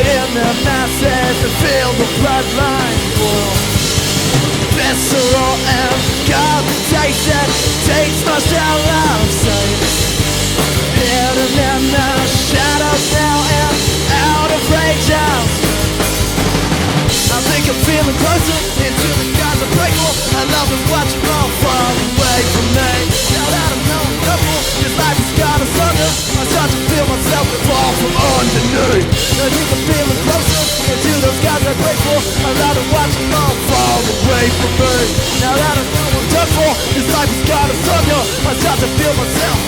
in the masses and feel the bloodline boil. Visceral and cavitation takes my shell of sight. Hidden in the shadows now and out of rage I think I'm feeling closer into the gods of breakable. I love to watch them all fall away from me. Now that I'm knowing double, this life has got us under. I start to feel myself fall from underneath. I think I'm feeling closer into those gods I pray for. I love to watch them all fall away from me. Now that I know I'm done for, this life has got us under. I start to feel myself.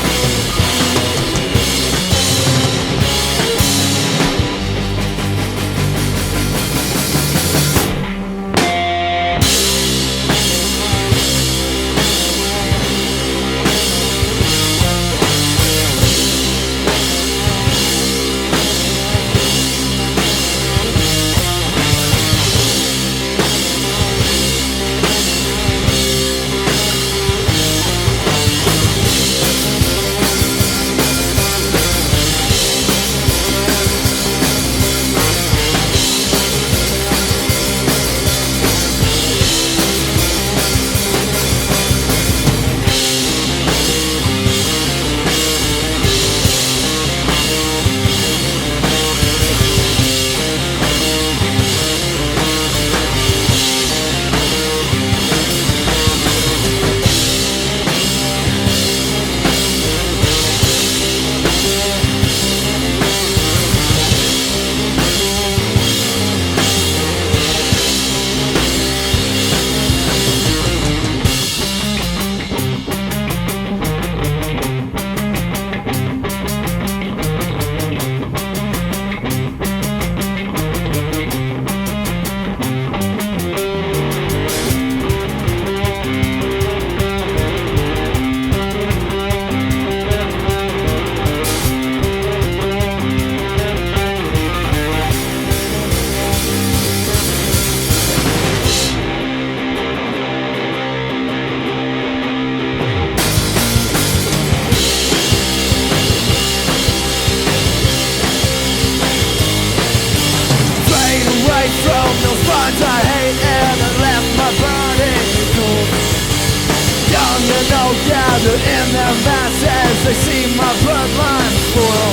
In their masses, they see my bloodline boil.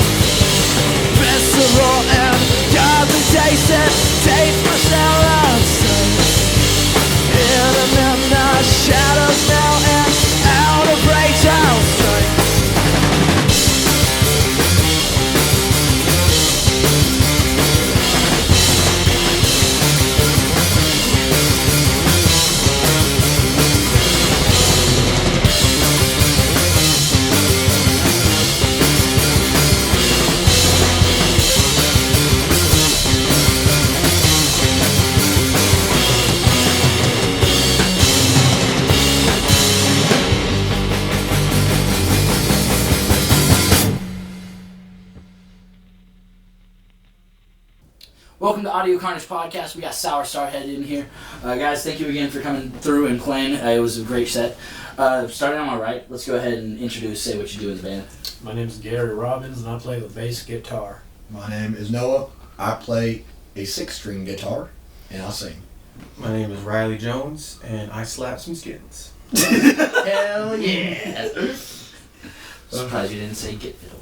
Visceral and cavitation takes my shell of sight. Hidden in the shadows now and out of rage I'll strike. Welcome to Audio Carnage Podcast. We got Sour Starhead in here. Guys, thank you again for coming through and playing. It was a great set. Starting on my right, let's go ahead and say what you do in the band. My name is Gary Robbins, and I play the bass guitar. My name is Noah. I play a 6-string guitar, and I sing. My name is Riley Jones, and I slap some skins. Hell yeah! Surprised you didn't say get fiddle.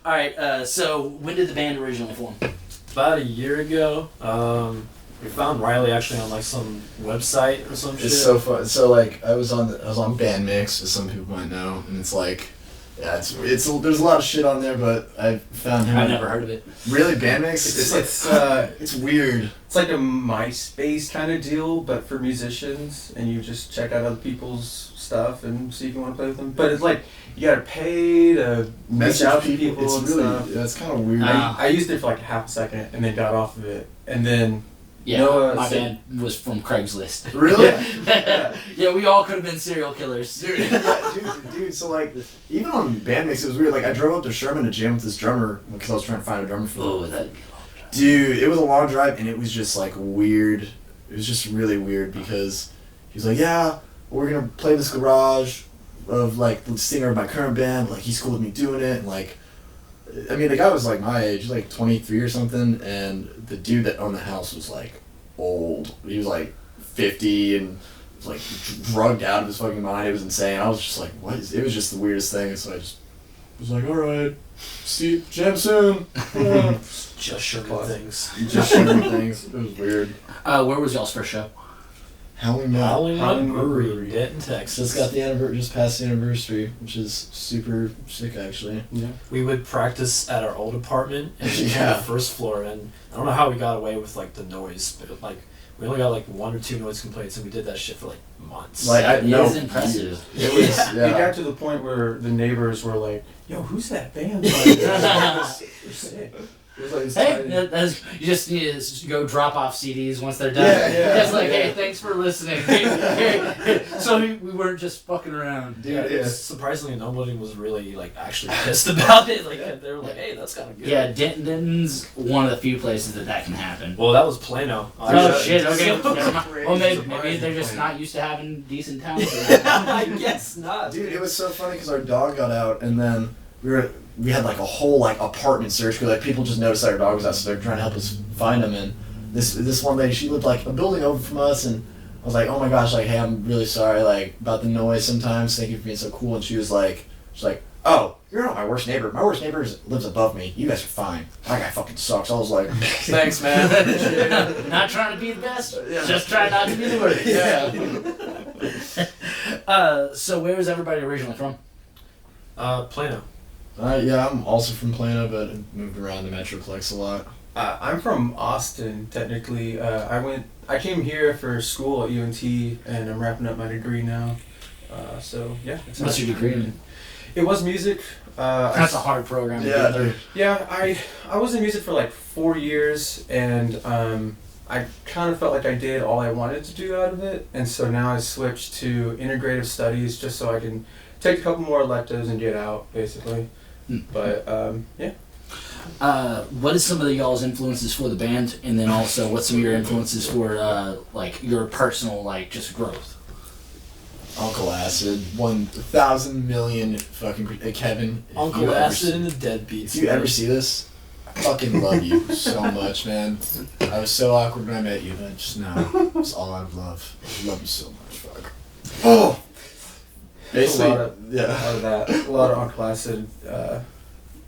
Alright, so when did the band originally form? About a year ago. We found Riley actually on like some website or some shit. It's so fun. So like I was on Band Mix, as some people might know, and it's like, yeah, it's there's a lot of shit on there, but I found him. I've never heard of it. Really, Band Mix? It's weird. It's like a MySpace kind of deal, but for musicians, and you just check out other people's stuff and see if you want to play with them. But it's like you gotta pay to reach out to people it's and really, stuff. Yeah, it's kind of weird. I used it for like half a second and then got off of it, and then yeah, my band was from Craigslist. Really? Yeah, we all could have been serial killers. Dude, so like, even on Band Mix, it was weird. Like, I drove up to Sherman to jam with this drummer because I was trying to find a drummer for that. Dude, it was a long drive, and it was just like weird. It was just really weird because he was like, yeah, we're gonna play this garage of like the singer of my current band. Like, he's cool with me doing it, and like, I mean, the guy was like my age, like 23 or something, and the dude that owned the house was like old. He was like 50 and was like drugged out of his fucking mind. It was insane. I was just like, what is? It was just the weirdest thing. So I just was like, all right, see, jam soon. Just sugar things. Just shooting things. It was weird. Where was y'all's first show? Howling Howling Howling Mud Brewery Brewery. in Denton, Texas. Just got the just passed the anniversary, which is super sick actually. Yeah. We would practice at our old apartment and we Yeah. on the first floor, and I don't know how we got away with like the noise, but like we only got like 1 or 2 noise complaints, and we did that shit for like months. Like I It know is impressive. It was It yeah. got to the point where the neighbors were like, "Yo, who's that band?" They're sick. It was like this Hey, tiny- that's, you just need to just go drop off CDs once they're done. Yeah, Just like, yeah. hey, thanks for listening. So we weren't just fucking around. Dude, Yeah, yeah. surprisingly, nobody was really like actually pissed about it. Like they were like, "Hey, that's kind of good." Yeah, Denton's one of the few places that can happen. Well, that was Plano. Oh shit! Okay. So- Never mind. Well, maybe Surprising they're just plan. not used to having decent towns. I guess not, Dude, it was so funny because our dog got out, and then we had like a whole like apartment search because like people just noticed that our dog was out, so they're trying to help us find him. And this one lady, she lived like a building over from us, and I was like, oh my gosh, like, hey, I'm really sorry like about the noise sometimes. Thank you for being so cool. And she's like, oh, you're not my worst neighbor. My worst neighbor lives above me. You guys are fine. That guy fucking sucks. I was like, thanks, man. Not trying to be the best, Yeah. just trying not to be the worst. Yeah. So where is everybody originally from? Plano. Yeah, I'm also from Plano, but I moved around the Metroplex a lot. I'm from Austin, technically. I came here for school at UNT, and I'm wrapping up my degree now. So yeah. that's What's how- your degree in? It was music. That's a hard program. to Yeah, get through. dude. Yeah, I was in music for like 4 years, and I kind of felt like I did all I wanted to do out of it, and so now I switched to integrative studies just so I can take a couple more electives and get out, basically. But yeah. What is some of y'all's influences for the band, and then also what's some of your influences for like your personal like just growth? Uncle Acid, 1,000 million fucking Kevin. if you Uncle ever Acid see- and the Deadbeats. If you ever see this, I fucking love you so much, man. I was so awkward when I met you, but just now, it's all out of love. I love you so much, fuck. Oh! Basically, A lot of yeah. that, a lot of Uncle Acid,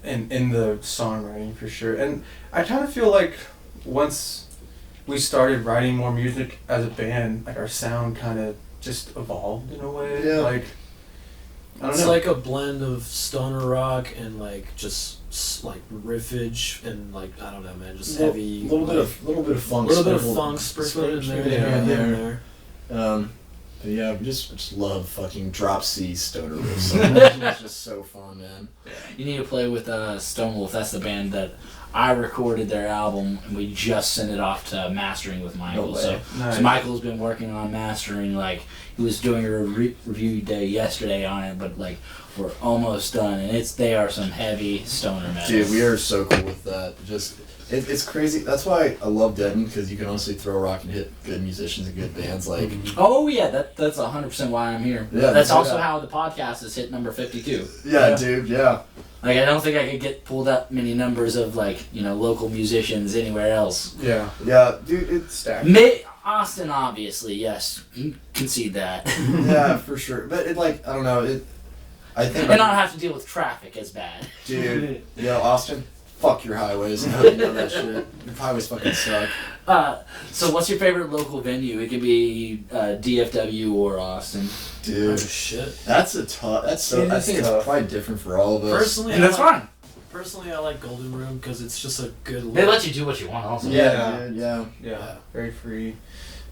in the songwriting for sure. And I kind of feel like once we started writing more music as a band, like our sound kind of just evolved in a way. Yeah. Like I don't It's know. like a blend of stoner rock and like just like riffage and like I don't know, man, just heavy. Little bit of funk. little bit of sprinkled- funk sprinkled in there, yeah, here and yeah. there. But yeah, I just love fucking drop C stoner riffs. So much. It's just so fun, man. You need to play with Stonewolf. That's the band that I recorded their album, and we just sent it off to mastering with Michael. No way. So Nice. Michael's been working on mastering. Like he was doing a review day yesterday on it, but like we're almost done, and they are some heavy stoner metal. Dude, we are so cool with that. Just it's crazy. That's why I love Denton, because you can honestly throw rock and hit good musicians and good bands. Like, Oh yeah, that's 100% why I'm here. Yeah, That's yeah. also how the podcast is hit number 52. yeah, dude, yeah. Like I don't think I could get pulled up many numbers of like local musicians anywhere else. Yeah. Yeah, dude, it's Stacked. Austin, obviously, yes, concede that, yeah, for sure. But it like I don't know it. I think and not have to deal with traffic as bad. dude, Austin, fuck your highways. I hope you know that shit. Your highways fucking suck. So what's your favorite local venue? It could be DFW or Austin. Oh Dude, shit. that's a tough. That's so. It I is think tough. it's probably different for all of us. Personally, And that's fine. Personally, I like Golden Room because it's just a good. They let you do what you want also. Yeah, dude, yeah. Yeah. Very free.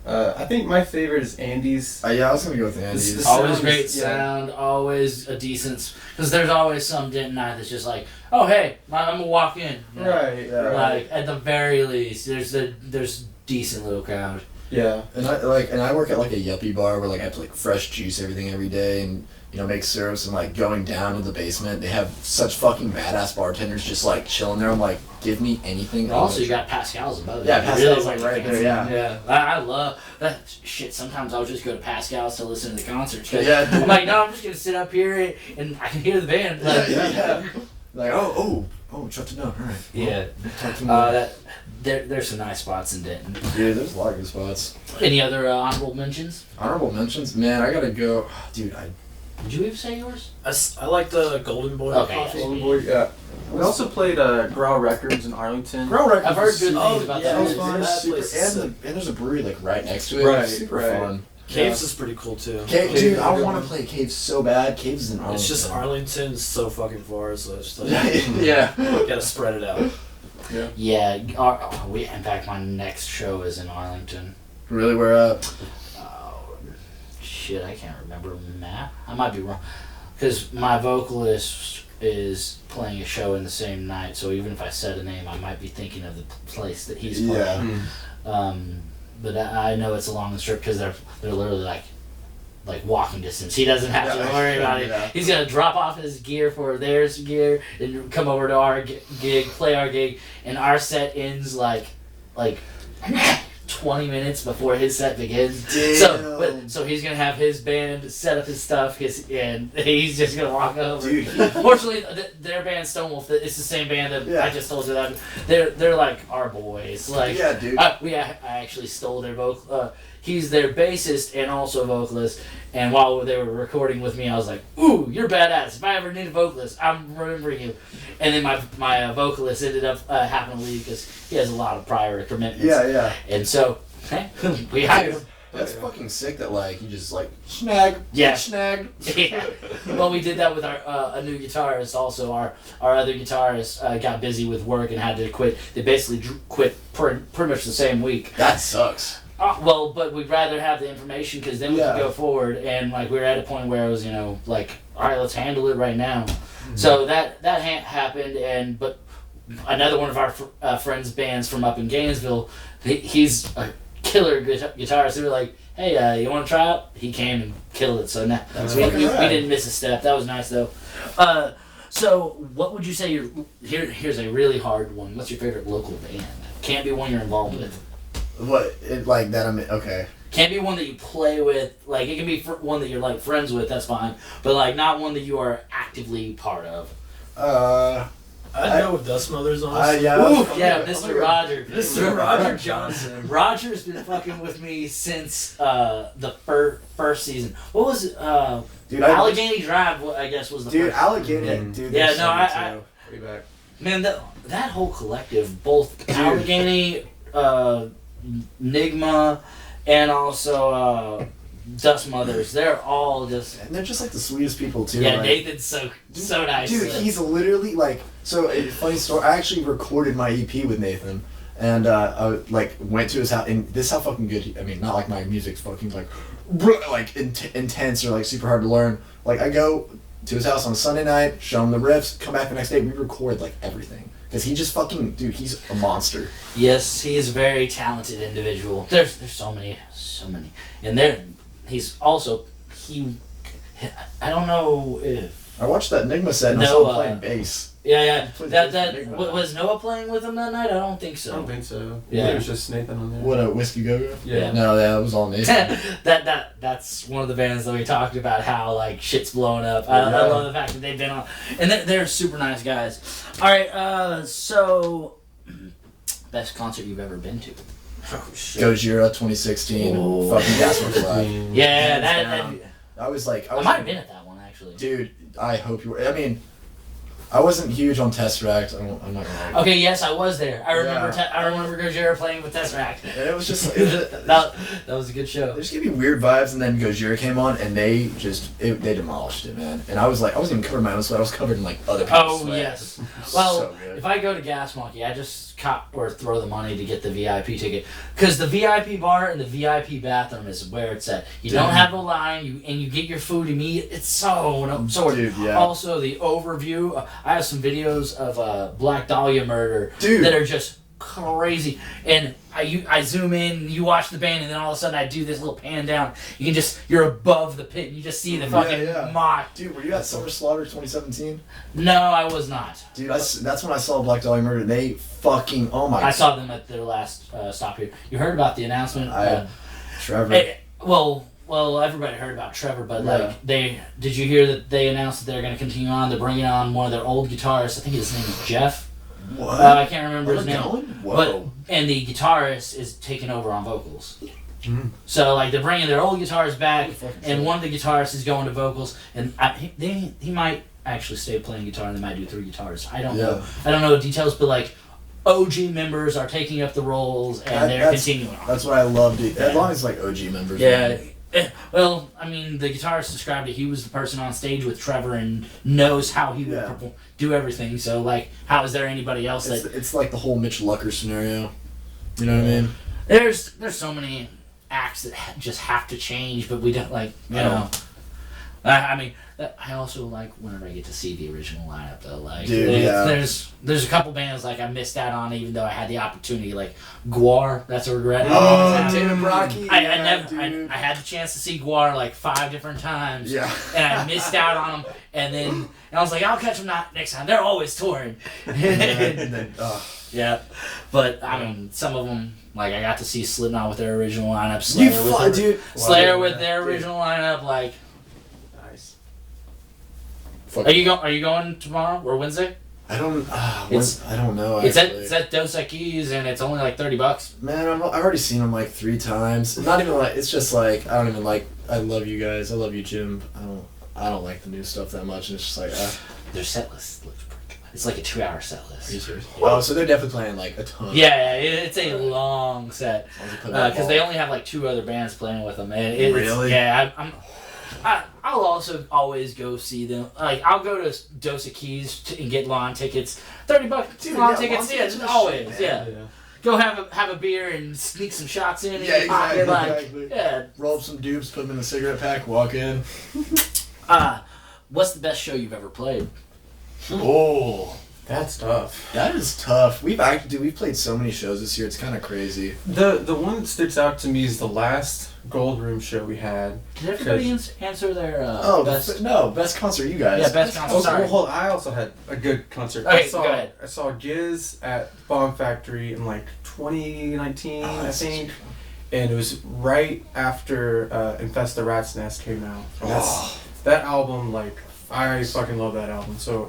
I think my favorite is Andy's. Yeah, I was gonna go with Andy's. This- Always sound great is- yeah. sound, always a decent, because there's always some Denton night that's just like, oh hey, I'm gonna walk in. you know? Right. Yeah. Like at the very least, there's decent little crowd. Yeah. And I work at like a yuppie bar where like I have to like fresh juice everything every day and make syrups, and like going down to the basement they have such fucking badass bartenders just like chilling there. I'm like, give me anything. But also you got Pascal's above it. Yeah, It Pascal's, is like, a right fancy- there, Yeah, I love that shit. Sometimes I'll just go to Pascal's to listen to the concerts. 'Cause Yeah, dude. I'm like, no, I'm just gonna sit up here and I can hear the band. Like, yeah. Like, oh, shut it down. All right. Yeah. Talk to me. There's some nice spots in Denton. Yeah, there's a lot of good spots. Any other honorable mentions? Honorable mentions? Man, I gotta go. Dude, Did you even say yours? I like the Golden Boy Okay, coffee. yeah. Golden Boy, yeah. We also played Growl Records in Arlington. Grow Records. I've heard good Oh, things about yeah, that. That was fun. That Super, place is and there's a brewery like right next to it. Right, Super right. fun. Caves is pretty cool too. Dude, I want to play Caves so bad. Caves is in Arlington. It's just Arlington's so fucking far, so it's like yeah. gotta spread it out. Yeah, in fact, my next show is in Arlington. Really, where at? Oh, shit, I can't remember Matt. I might be wrong. Because my vocalist is playing a show in the same night, so even if I said a name, I might be thinking of the place that he's playing. Yeah. But I know it's along the strip because they're literally like walking distance. He doesn't have to worry about it. Yeah. He's gonna drop off his gear for their gear and come over to our gig, play our gig, and our set ends like 20 minutes before his set begins. Damn. So he's gonna have his band set up his stuff, and he's just gonna walk over. Dude. Fortunately, their band Stonewolf, it's the same band that I just told you that. They're like our boys. Like Yeah, dude. I actually stole their vocal. He's their bassist and also vocalist. And while they were recording with me, I was like, "Ooh, you're badass. If I ever need a vocalist, I'm remembering you." And then my vocalist ended up having to leave because he has a lot of prior commitments. Yeah. And so we hired him. That's fucking sick that like you just like snag. Yeah. Snagged. Yeah. Well, we did that with our a new guitarist. Also, our other guitarist got busy with work and had to quit. They basically quit pretty much the same week. That sucks. Well, but we'd rather have the information because then we could go forward. And like we were at a point where it was, like, all right, let's handle it right now. Mm-hmm. So that happened. But another one of our friends' bands from up in Gainesville, he's a killer guitarist. They were like, "Hey, you want to try out?" He came and killed it. So now we didn't miss a step. That was nice though. So what would you say here's a really hard one. What's your favorite local band? Can't be one you're involved with. What? Like that? Okay. Can't be one that you play with. Like, it can be one that you're, like, friends with, that's fine. But, like, not one that you are actively part of. I'd go with Dust Mothers, honestly. Mr. Roger. Mr. Roger Johnson. Roger's been fucking with me since the first season. What was it? Dude, Allegheny Drive, I guess, was the first. Allegheny. Yeah. Dude, Yeah, there's no, so Way back. Man, that whole collective, both Allegheny, Nigma, and also Dust Mothers, they're all just... And they're just like the sweetest people too. Yeah, like, Nathan's so nice. Dude, he's literally like... So, a funny story, I actually recorded my EP with Nathan. And I went to his house, and this is how fucking good not like my music's fucking intense or like super hard to learn. Like, I go to his house on a Sunday night, show him the riffs, come back the next day, we record like everything. Because he just fucking, dude, he's a monster. Yes, he is a very talented individual. There's so many. And he's also, I don't know if... I watched that Nigma set and I saw him playing bass. Yeah. That Was Noah playing with him that night? I don't think so. I don't think so. Yeah. It was just Nathan on there. What, a Whiskey Go-Go? Yeah. No, that was all Nathan. That's one of the bands that we talked about how like shit's blowing up. I love the fact that they've been on, and they're super nice guys. All right, so best concert you've ever been to? Oh, shit. Gojira 2016, Oh. fucking Gasworks Live. Yeah, Hands that I was like, I might have been at that one actually. Dude, I hope you were. I mean, I wasn't huge on Tesseract. I'm not gonna lie. Okay, yes, I was there. I remember. Yeah. I remember Gojira playing with Tesseract. And it was just that was a good show. They just gave me weird vibes, and then Gojira came on, and they demolished it, man. And I wasn't even covered in my own sweat. I was covered in like other people's sweat. Yes. Well, So good. if I go to Gas Monkey, I just cop or throw the money to get the VIP ticket, because the VIP bar and the VIP bathroom is where it's at. You don't have a line, and you get your food immediately. It's so Dude, yeah. Also, the overview. I have some videos of Black Dahlia murder Dude. that are just crazy, and I zoom in, you watch the band, and then all of a sudden I do this little pan down. You're above the pit, and you just see the fucking mock. Dude, were you at Summer Slaughter 2017? No, I was not. Dude, that's when I saw Black Dahlia Murder. They fucking, oh my. I saw them at their last stop here. You heard about the announcement? Trevor. Well, well, everybody heard about Trevor, but Yeah. did you hear that they announced that they're going to continue on? They're bringing on one of their old guitarists. I think his name is Jeff. What? I can't remember his name. Whoa. But and the guitarist is taking over on vocals. Mm. So like they're bringing their old guitars back, Holy fucking and shit. one of the guitarists is going to vocals, and he might actually stay playing guitar, and they might do 3 guitars. I don't know. I don't know the details, but like OG members are taking up the roles, and they're continuing on. That's what I love. As long as like OG members. Yeah. man. Well, I mean, the guitarist described it. He was the person on stage with Trevor and knows how he would do everything. So, like, how is there anybody else It's like the whole Mitch Lucker scenario. You know what I mean? There's so many acts that just have to change, but we don't like. You know. I mean, I also like whenever I get to see the original lineup though. Like, Dude, there's a couple bands like I missed out on, even though I had the opportunity. Like Guar, that's a regret. David Brockie. I had the chance to see Guar like 5 different times. Yeah. And I missed out on them, and I was like, I'll catch them next time. They're always touring. Yeah, but I mean, some of them, like I got to see Slipknot with their original lineup. Slayer with their original lineup, like. Are you going tomorrow or Wednesday? I don't. I don't know. It's actually. at Dos Equis, and it's only like $30. Man, I've already seen them like 3 times. Not even like. It's just like I don't even like. I love you guys. I love you, Jim. I don't like the new stuff that much, and it's just like. Their set list looks pretty good. It's like a 2-hour set list. Are you serious? Oh, so they're definitely playing like a ton. Yeah, it's a long set because they only have like 2 other bands playing with them. And Really? Yeah, I'll also always go see them. Like I'll go to Dos Equis and get lawn tickets. $30 Dude, lawn yeah, tickets. lawn tickets Yeah, are always. shit, Yeah. Yeah. Go have a beer and sneak some shots in. Yeah, your pocket, exactly. Yeah. Roll up some dupes, put them in a cigarette pack, walk in. What's the best show you've ever played? Oh, That's tough. that is tough. We've played so many shows this year. It's kind of crazy. The one that sticks out to me is the last Gold Room show we had. Did everybody answer their best? Best concert, you guys. Yeah, best concert. Oh, Sorry. well, hold on. I also had a good concert. Okay, go ahead. I saw Giz at Bomb Factory in like 2019, I think. And it was right after Infest the Rat's Nest came out. That album, like, I fucking love that album. So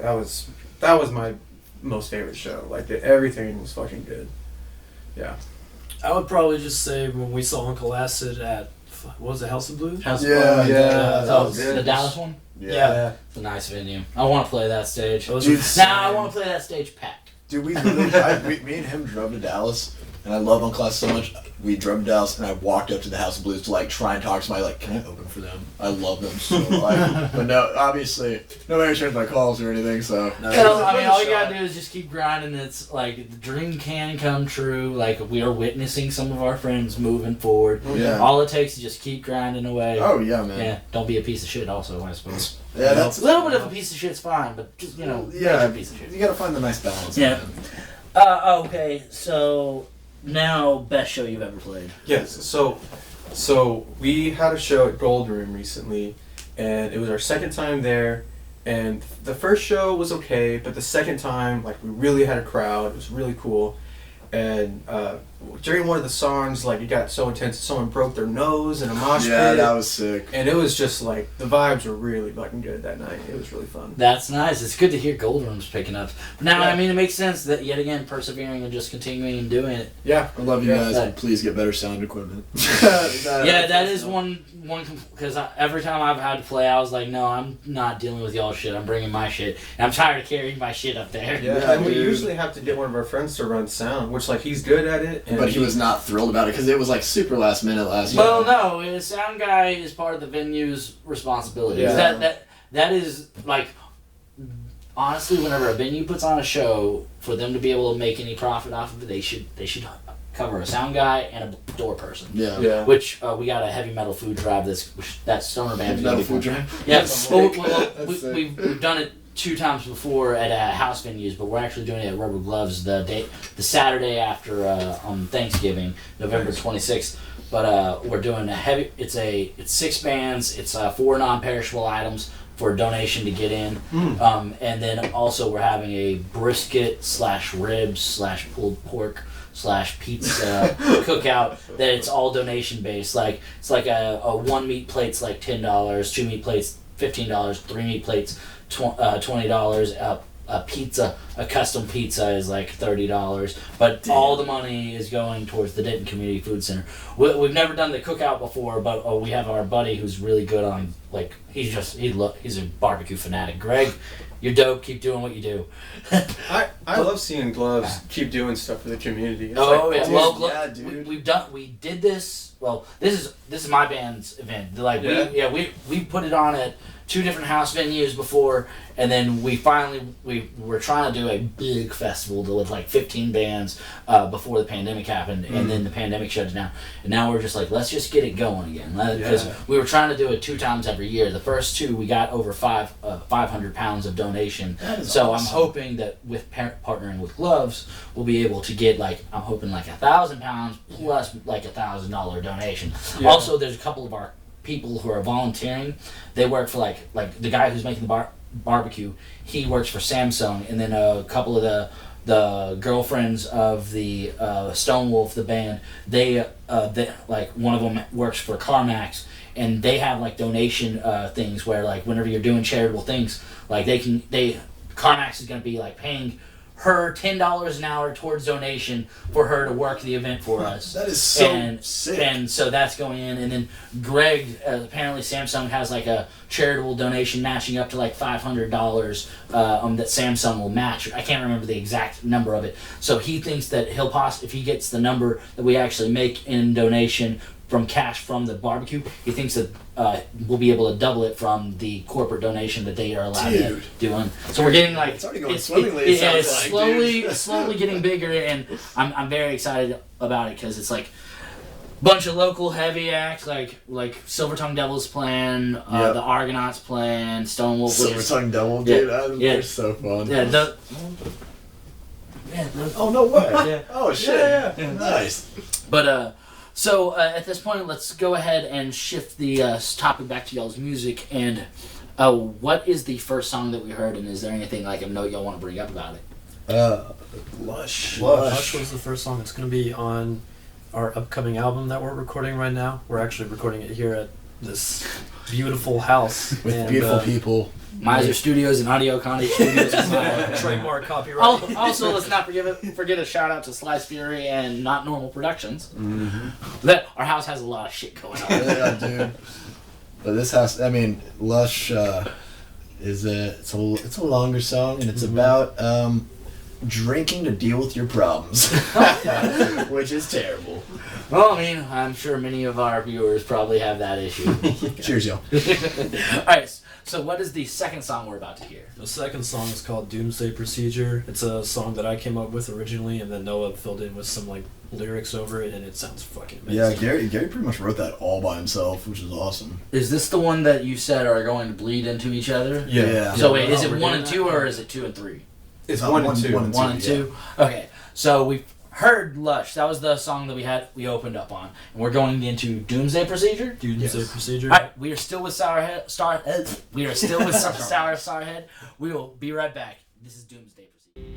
that was my most favorite show. Like, everything was fucking good. Yeah. I would probably just say when we saw Uncle Acid at, what was it, House of Blues? House of Yeah, Blues. yeah. Oh, was good. the Dallas one? Yeah. It's a nice venue. I want to play that stage. Those Dude, are Now I want to play that stage packed. Dude, me and him drove to Dallas, and I love Uncle S so much. We drove to Dallas, and I walked up to the House of Blues to like try and talk to somebody. Like, can I open for them? I love them so much. But no, obviously, nobody returned my calls or anything. So Well, I mean, all you gotta do is just keep grinding. It's like the dream can come true. Like we are witnessing some of our friends moving forward. Yeah. All it takes is just keep grinding away. Oh yeah, man. Yeah. Don't be a piece of shit. Also, I suppose. Yeah, that's A little bit of a piece of shit's fine, but just major piece of shit. You gotta find the nice balance. Yeah. Man. Okay. So now, best show you've ever played. Yes, so we had a show at Gold Room recently, and it was our second time there, and the first show was okay, but the second time, like, we really had a crowd. It was really cool, and during one of the songs, like, it got so intense, someone broke their nose in a mosh Yeah, pit, that was sick. and it was just, like, the vibes were really fucking good that night. It was really fun. That's nice. It's good to hear Gold Room's picking up. Now, Yeah. I mean, it makes sense that yet again persevering and just continuing and doing it. Yeah. I love you guys. Yeah. But please get better sound equipment. Yeah, that is one because every time I've had to play, I was like, no, I'm not dealing with y'all shit. I'm bringing my shit. And I'm tired of carrying my shit up there. Yeah, and we dude. usually have to get one of our friends to run sound, which, like, he's good at it. And But he was not thrilled about it because it was like super last minute last year. Well, no, the sound guy is part of the venue's responsibilities. Yeah. That is like, honestly, whenever a venue puts on a show, for them to be able to make any profit off of it, they should cover a sound guy and a door person. Yeah. Yeah. Which we got a heavy metal food drive. That stoner band. Metal food drive. Yeah, That's well, sick. we've done it 2 times before at house venues, but we're actually doing it at Rubber Gloves the Saturday after on Thanksgiving, November 26th. But we're doing a heavy. It's 6 bands. It's 4 non-perishable items for a donation to get in, and then also we're having a brisket /ribs /pulled pork /pizza cookout that it's all donation based. Like it's like a one meat plate's like $10, two meat plates $15, three meat plates $20. A pizza, a custom pizza is like $30, but all the money is going towards the Denton Community Food Center. We've never done the cookout before, but we have our buddy who's really good on, like, he's a barbecue fanatic. Greg, you're dope. Keep doing what you do. I love seeing Gloves keep doing stuff for the community. It's dude. We did this. Well, this is my band's event. Like we put it on at 2 different house venues before, and then we were trying to do a big festival with like 15 bands before the pandemic happened, and then the pandemic shut it down. And now we're just like, let's just get it going again, because we were trying to do it 2 times every year. The first 2 we got over 500 pounds of donation. So awesome. I'm hoping that with partnering with Gloves, we'll be able to get like 1,000 pounds plus like $1,000 donation. Yeah. Also, there's a couple of our people who are volunteering. They work for like the guy who's making the barbecue. He works for Samsung, and then a couple of the girlfriends of the Stone Wolf, the band. They like one of them works for Carnage, and they have like donation things where like whenever you're doing charitable things, like Carnage is going to be like paying her $10 an hour towards donation for her to work the event for us. That is so sick. And so that's going in. And then Greg, apparently Samsung has like a charitable donation matching up to like $500 that Samsung will match. I can't remember the exact number of it. So he thinks that if he gets the number that we actually make in donation from cash from the barbecue, he thinks that we'll be able to double it from the corporate donation that they are allowed to do. So we're getting like it's already going swimmingly. It's slowly getting bigger, and I'm very excited about it because it's like a bunch of local heavy acts like Silver Tongue Devils playing, the Argonauts playing, Stonewolf. Silver Tongue Devil, dude. They're so fun. Yeah. Oh no way! Oh shit! Yeah. Nice. But So at this point, let's go ahead and shift the topic back to y'all's music. And what is the first song that we heard, and is there anything like a note y'all want to bring up about it? Lush. Lush was the first song. It's going to be on our upcoming album that we're recording right now. We're actually recording it here at this beautiful house with beautiful people. Miser Studios and Audio Carnage Studios. Trademark copyright. Also, let's not forget a shout out to Slice Fury and Not Normal Productions. Mm-hmm. That our house has a lot of shit going on. Yeah, dude. But this house, I mean, Lush it's a longer song, and it's about drinking to deal with your problems, which is terrible. Well, I mean, I'm sure many of our viewers probably have that issue. Cheers, y'all. All right. So what is the second song we're about to hear? The second song is called Doomsday Procedure. It's a song that I came up with originally, and then Noah filled in with some like lyrics over it, and it sounds fucking amazing. Yeah, Gary pretty much wrote that all by himself, which is awesome. Is this the one that you said are going to bleed into each other? Yeah. So wait, is it 1 and 2 or is it 2 and 3? It's 1 and 2. 1 and 2. Okay. So we've heard Lush. That was the song that we opened up on. And we're going into Doomsday Procedure. Procedure. All right, we are still with Sourhead. We are still with Sourhead. We will be right back. This is Doomsday Procedure.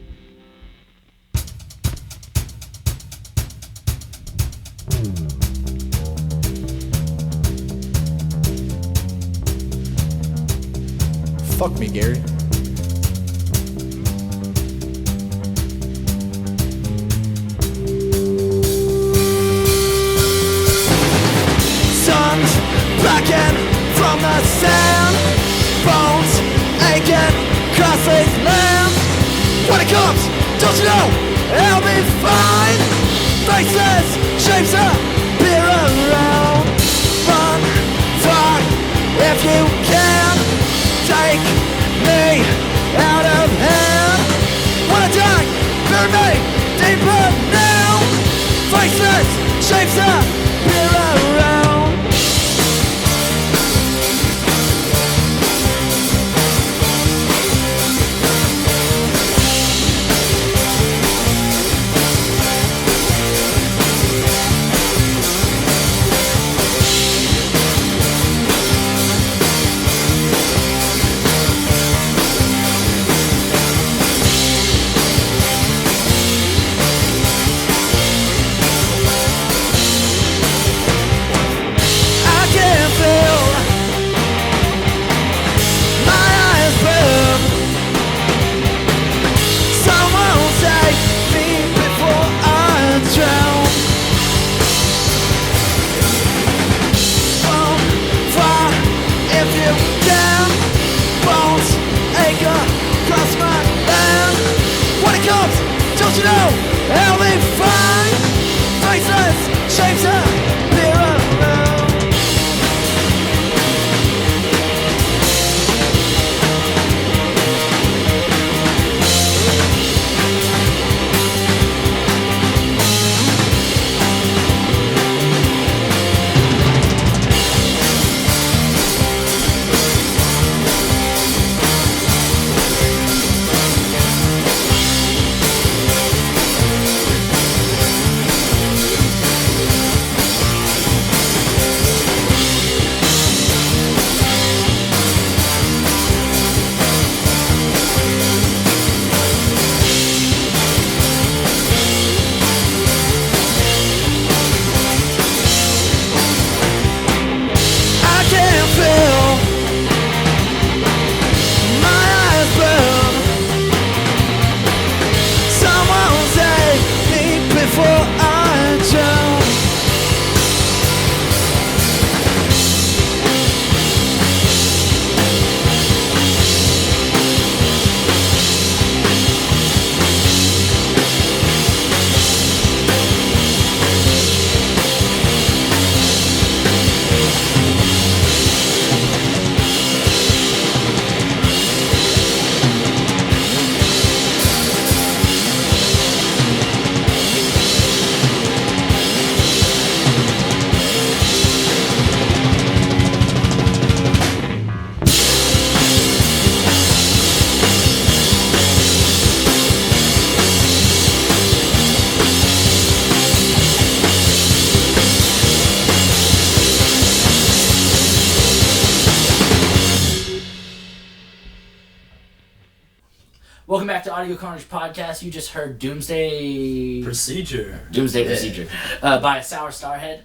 Fuck me, Gary. Sun's blackened from the sand, bones aching across this land. When it comes, don't you know, it'll be fine. Faceless shapes appear around. Run, talk, if you can. Take me out of hand. When I die, bury me deeper now. Faceless shapes appear around. Welcome back to Audio Carnage Podcast. You just heard Doomsday Procedure by a Sour Starhead.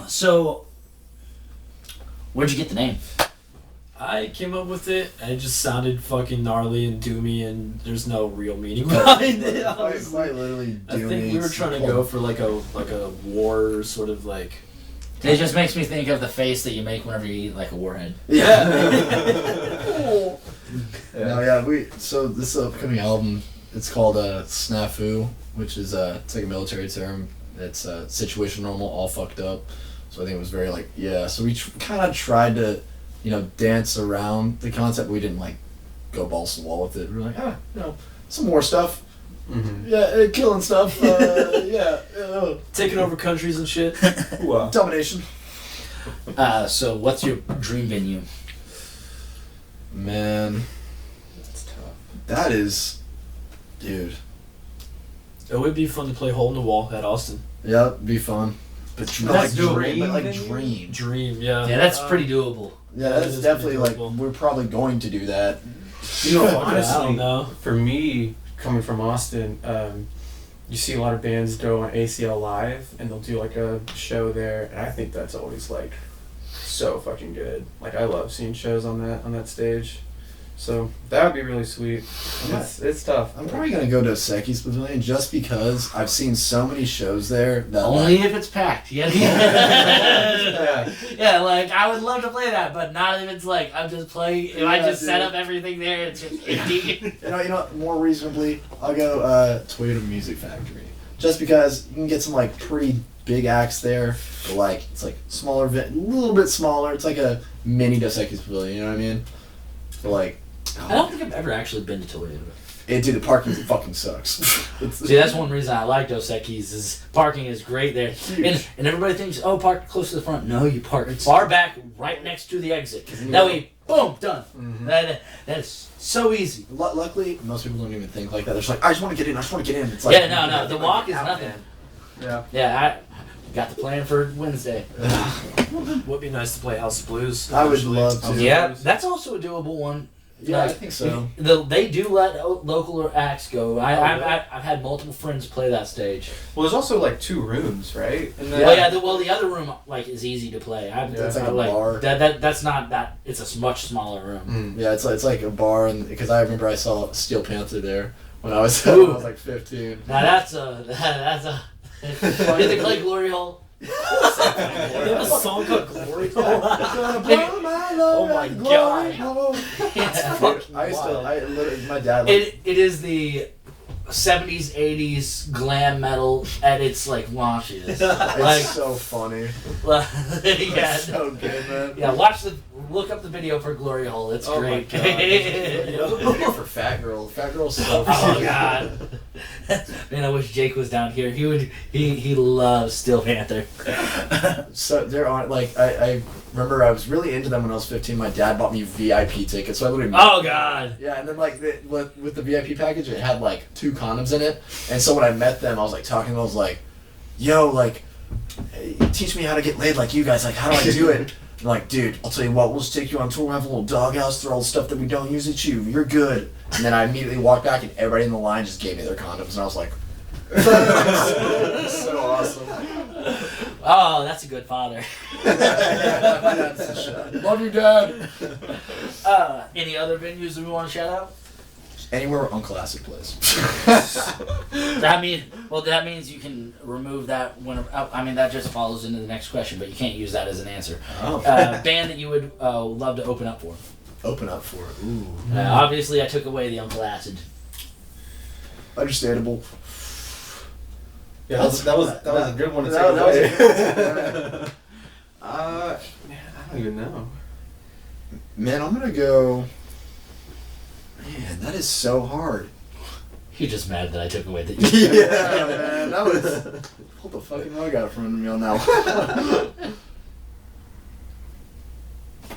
So, where'd you get the name? I came up with it, and it just sounded fucking gnarly and doomy, and there's no real meaning behind it. Honestly. Quite literally I think we were trying to go for like a war sort of like. It just makes me think of the face that you make whenever you eat like a warhead. Yeah. No, yeah, so this upcoming album, it's called Snafu, which is it's like a military term. It's situation normal, all fucked up. So I think it was very like, yeah. So we kind of tried to, dance around the concept. But we didn't like go balls to the wall with it. We were like, some more stuff. Mm-hmm. Yeah, killing stuff. Taking over countries and shit. Domination. So what's your dream venue? Man, That's tough. that is, dude. It would be fun to play Hole in the Wall at Austin. Yeah, it'd be fun. But That's doable. dream. Dream, yeah. Yeah, that's pretty doable. Yeah, That that's is definitely pretty like doable. we're probably going to do that. You know, I don't honestly, know. for me, coming from Austin, you see a lot of bands go on ACL Live, and they'll do like a show there, and I think that's always like so fucking good. Like I love seeing shows on that stage. So that would be really sweet. It's tough. I'm probably gonna go to Seki's Pavilion just because I've seen so many shows there that Only if it's packed. Yeah. Yeah. Yeah, like I would love to play that, but not if it's like I'm just playing. If I Yeah, just set dude. up everything there, it's just empty. you know, more reasonably, I'll go Toyota Music Factory just because you can get some like pretty big acts there. But, like it's like smaller, a little bit smaller. It's like a mini Dos Equis Pavilion. You know what I mean? But like. I don't think I've ever actually been to Toyota. Dude, the parking fucking sucks. See, that's one reason I like Dos Equis is parking is great there. Huge. And everybody thinks, oh, park close to the front. No, you park far back, right next to the exit. That way, boom, done. Mhm. That's so easy. Luckily, most people don't even think like that. They're just like, I just want to get in. It's like, Yeah, no, the walk is nothing. Yeah. Yeah, I got the plan for Wednesday. Would be nice to play House of Blues. I would eventually. love to. Yeah, that's also a doable one. Yeah, I Like, think so. They do let local acts go. I've had multiple friends play that stage. Well, there's also like 2 rooms, right? And then, Well, the other room like is easy to play. It's like a bar. That's not that. It's a much smaller room. Mm. Yeah, it's like a bar, and because I remember I saw Steel Panther there when I was Ooh. like 15. Now that's a. Did they play Glory Hole? They have a song called Glory Hole. Oh my God. It's fucking I used to. wild. I literally, my dad. It is the 70s, 80s glam metal at its like launches. it's like, so funny. yeah, It's so good, man. yeah. Look up the video for Glory Hole. It's Oh great. my God. Video for Fat Girl. Fat Girl's so Oh funny. God. Man, I wish Jake was down here. He loves Steel Panther. So they're on like I remember I was really into them when I was 15. My dad bought me VIP tickets, so I literally Oh God. yeah, and then like with the VIP package, it had like 2 condoms in it, and so when I met them, I was like talking to them, I was like, "Yo, like, hey, teach me how to get laid like you guys. Like, how do I do it?" And like, dude, I'll tell you what, we'll just take you on tour, we'll have a little doghouse, throw all the stuff that we don't use at you. You're good. And then I immediately walked back, and everybody in the line just gave me their condoms, and I was like, so awesome. Oh, that's a good father. Love you, Dad. Any other venues that we want to shout out? Anywhere where Uncle Acid plays. That means you can remove that when. I mean, that just follows into the next question, but you can't use that as an answer. Oh. Band that you would love to open up for. Open up for it. Ooh. Obviously, I took away the Uncle Acid. Understandable. Yeah, that was a good one to take that was away. a good one. Man, I don't even know. Man, I'm gonna go. Man, that is so hard. You're just mad that I took away the. Yeah, man, that was. Pull the fucking rug out from me on that one.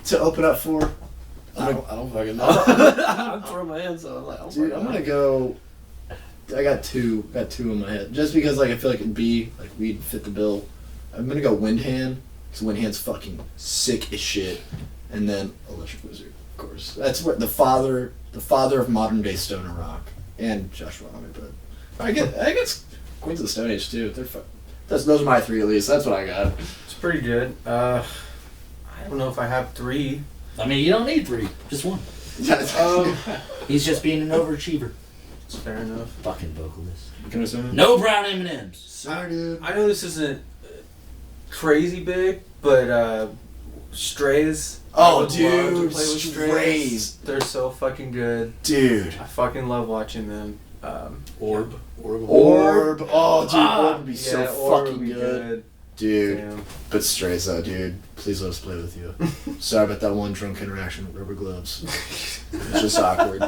To open up for. I don't fucking know. I'm throwing my hands up. I'm like, oh Dude, my I'm God. gonna go. I got two in my head. Just because like I feel like it'd be like we'd fit the bill. I'm gonna go Windhand, because Windhand's fucking sick as shit. And then Electric Wizard, of course. That's what the father the father of modern day stoner rock, and Joshua Homme, but I guess Queens of the Stone Age too. Those are my 3 at least. That's what I got. It's pretty good. I don't know if I have 3. I mean, you don't need 3, just 1. He's just being an overachiever. It's fair enough. Fucking vocalist. Can I say that? No brown M&Ms. Sorry, dude. I know this isn't crazy big, but Strays. I Oh, would love to dude, play with Strays. They're so fucking good. Dude. I fucking love watching them. Orb. Orb. Oh, dude, Orb would be so yeah, Orb fucking would be good. Dude. Damn. But Strays though, dude. Please let us play with you. Sorry about that one drunk interaction with rubber gloves. It's just awkward.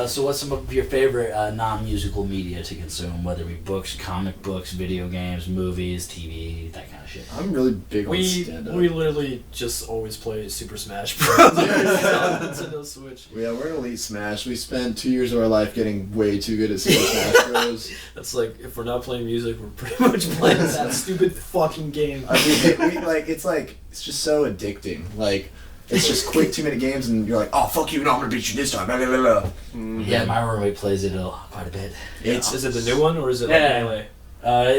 So what's some of your favorite non-musical media to consume, whether it be books, comic books, video games, movies, TV, that kind of shit? I'm really big on We stand-up. literally just always play Super Smash Bros. on Nintendo Switch. Yeah, we're in Elite Smash. We spent 2 years of our life getting way too good at Super Smash Bros. That's like, if we're not playing music, we're pretty much playing that stupid fucking game. I mean, it's just so addicting. Like, it's just quick 2-minute games, and you're like, oh fuck you, no, I'm gonna beat you this time. Blah, blah, blah, blah. Yeah, my roommate plays it quite a bit. Is it the new one or is it like Melee?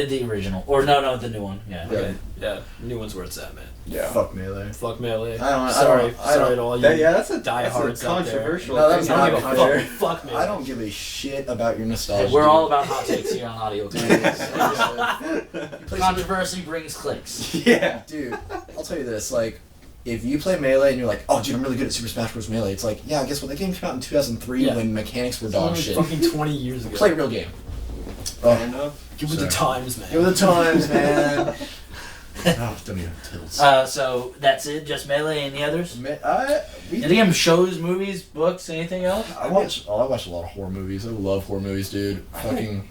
The original. Or no, the new one. Yeah. Okay. Yeah, new one's where it's at, man. Yeah. Fuck Melee. Fuck Melee. Sorry to all you That's a diehards out there. controversial. No, that's thing. not I don't give a controversial. fuck Melee. I don't give a shit about your nostalgia. We're all dude. about hot takes here on Audio. Controversy brings clicks. Yeah. Dude, I'll tell you this, like, if you play Melee and you're like, oh dude, I'm really good at Super Smash Bros. Melee, it's like, yeah, guess what, that game came out in 2003 Yeah. when mechanics were It's dog only shit. fucking 20 years ago. Play a real game. Fair enough. Give it the times, man. It was the times, man. Oh, don't even tilts. So that's it? Just Melee? Any others? We Any of shows, movies, books, anything else? I watch a lot of horror movies. I love horror movies, dude. Fucking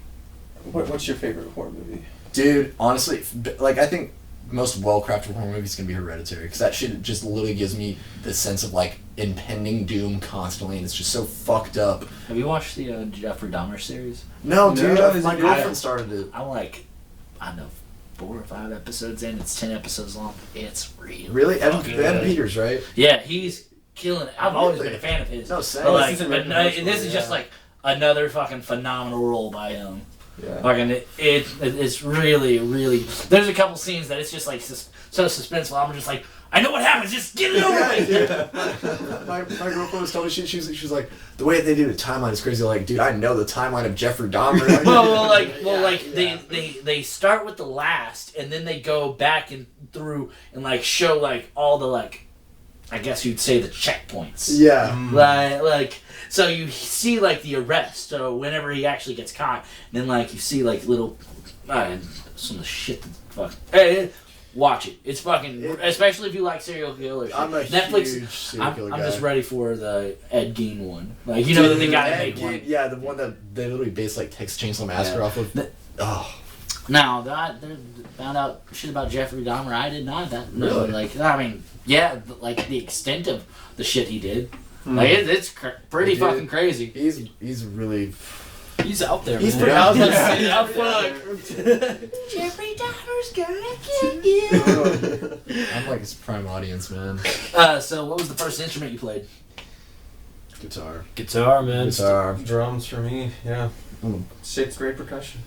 What's your favorite horror movie? dude, honestly, like I think most well-crafted horror movies can be Hereditary, because that shit just literally gives me the sense of like impending doom constantly, and it's just so fucked up. Have you watched the Jeffrey Dahmer series? No, dude, No, is my it good? girlfriend started it. I'm like, I don't know, 4 or 5 episodes in. It's 10 episodes long. It's Really, Evan fucking good. Peters, right? Yeah, he's killing it. I've always Really? been a fan of his. No, same. But, like, This isn't but no, recognizable, this is just yeah. like another fucking phenomenal role by him. Yeah. Fucking it's really, really. There's a couple scenes that it's just like so suspenseful. I'm just like, I know what happens. Just get it over with. my girlfriend was telling me she was like, the way they do the timeline is crazy. Like, dude, I know the timeline of Jeffrey Dahmer. They start with the last, and then they go back and through and like show like all the like, I guess you'd say the checkpoints. Yeah. Like so you see like the arrest. So whenever he actually gets caught, then like you see like little some of the shit. Fuck. Hey, watch it. It's fucking. Especially if you like serial killers. I'm a Netflix. huge serial killer I'm guy. just ready for the Ed Gein one. Like you know that the guy that made one. Yeah, the one that they literally based like Texas Chainsaw Massacre off of. Oh. Now that found out shit about Jeffrey Dahmer, I did not. That no, Really? like I mean, yeah, like the extent of the shit he did, like it's pretty Dude, fucking crazy. He's really. He's out there, He's man. pretty out there. Yeah, fuck. Jeffrey Dahmer's gonna get you. I'm like his prime audience, man. So what was the first instrument you played? Guitar. Guitar, man. Guitar. Drums for me, yeah. Mm. 6th grade percussion.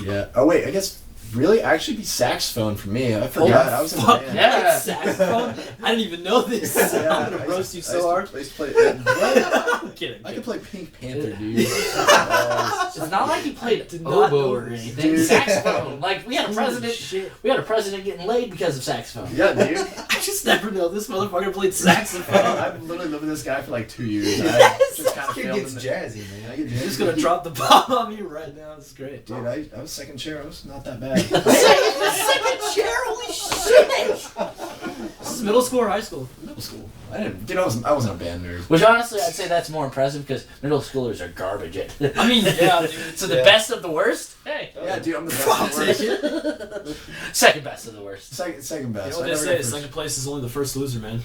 Yeah. Oh wait, I guess really actually be saxophone for me. I forgot. I was in a Fuck band. Yeah. Saxophone? I didn't even know this. Yeah, I'm gonna roast you so hard. I used to play. What? I'm kidding. I could play Pink Panther, dude. It's not like you played Did not oboe know or this. anything. Dude. Saxophone. Like we had a president. Shit. We had a president getting laid because of saxophone. Yeah, dude. I just never know this motherfucker played saxophone. I've literally lived with this guy for like 2 years. I just kind of Kid failed gets in the- jazzy, man. I get You're jazzy. just gonna drop the bomb on me right now. This is great. Dude, I was second chair. I was not that bad. Second chair, holy shit! This is middle school or high school? Middle school. I didn't. Dude, I wasn't a band nerd. Which honestly, I'd say that's more impressive because middle schoolers are garbage at. I mean, yeah, dude. So the best of the worst? Hey. Yeah, dude, I'm the I'll best. take it. Second best of the worst. Second You best. know what I they never say? got first. Second place is only the first loser, man.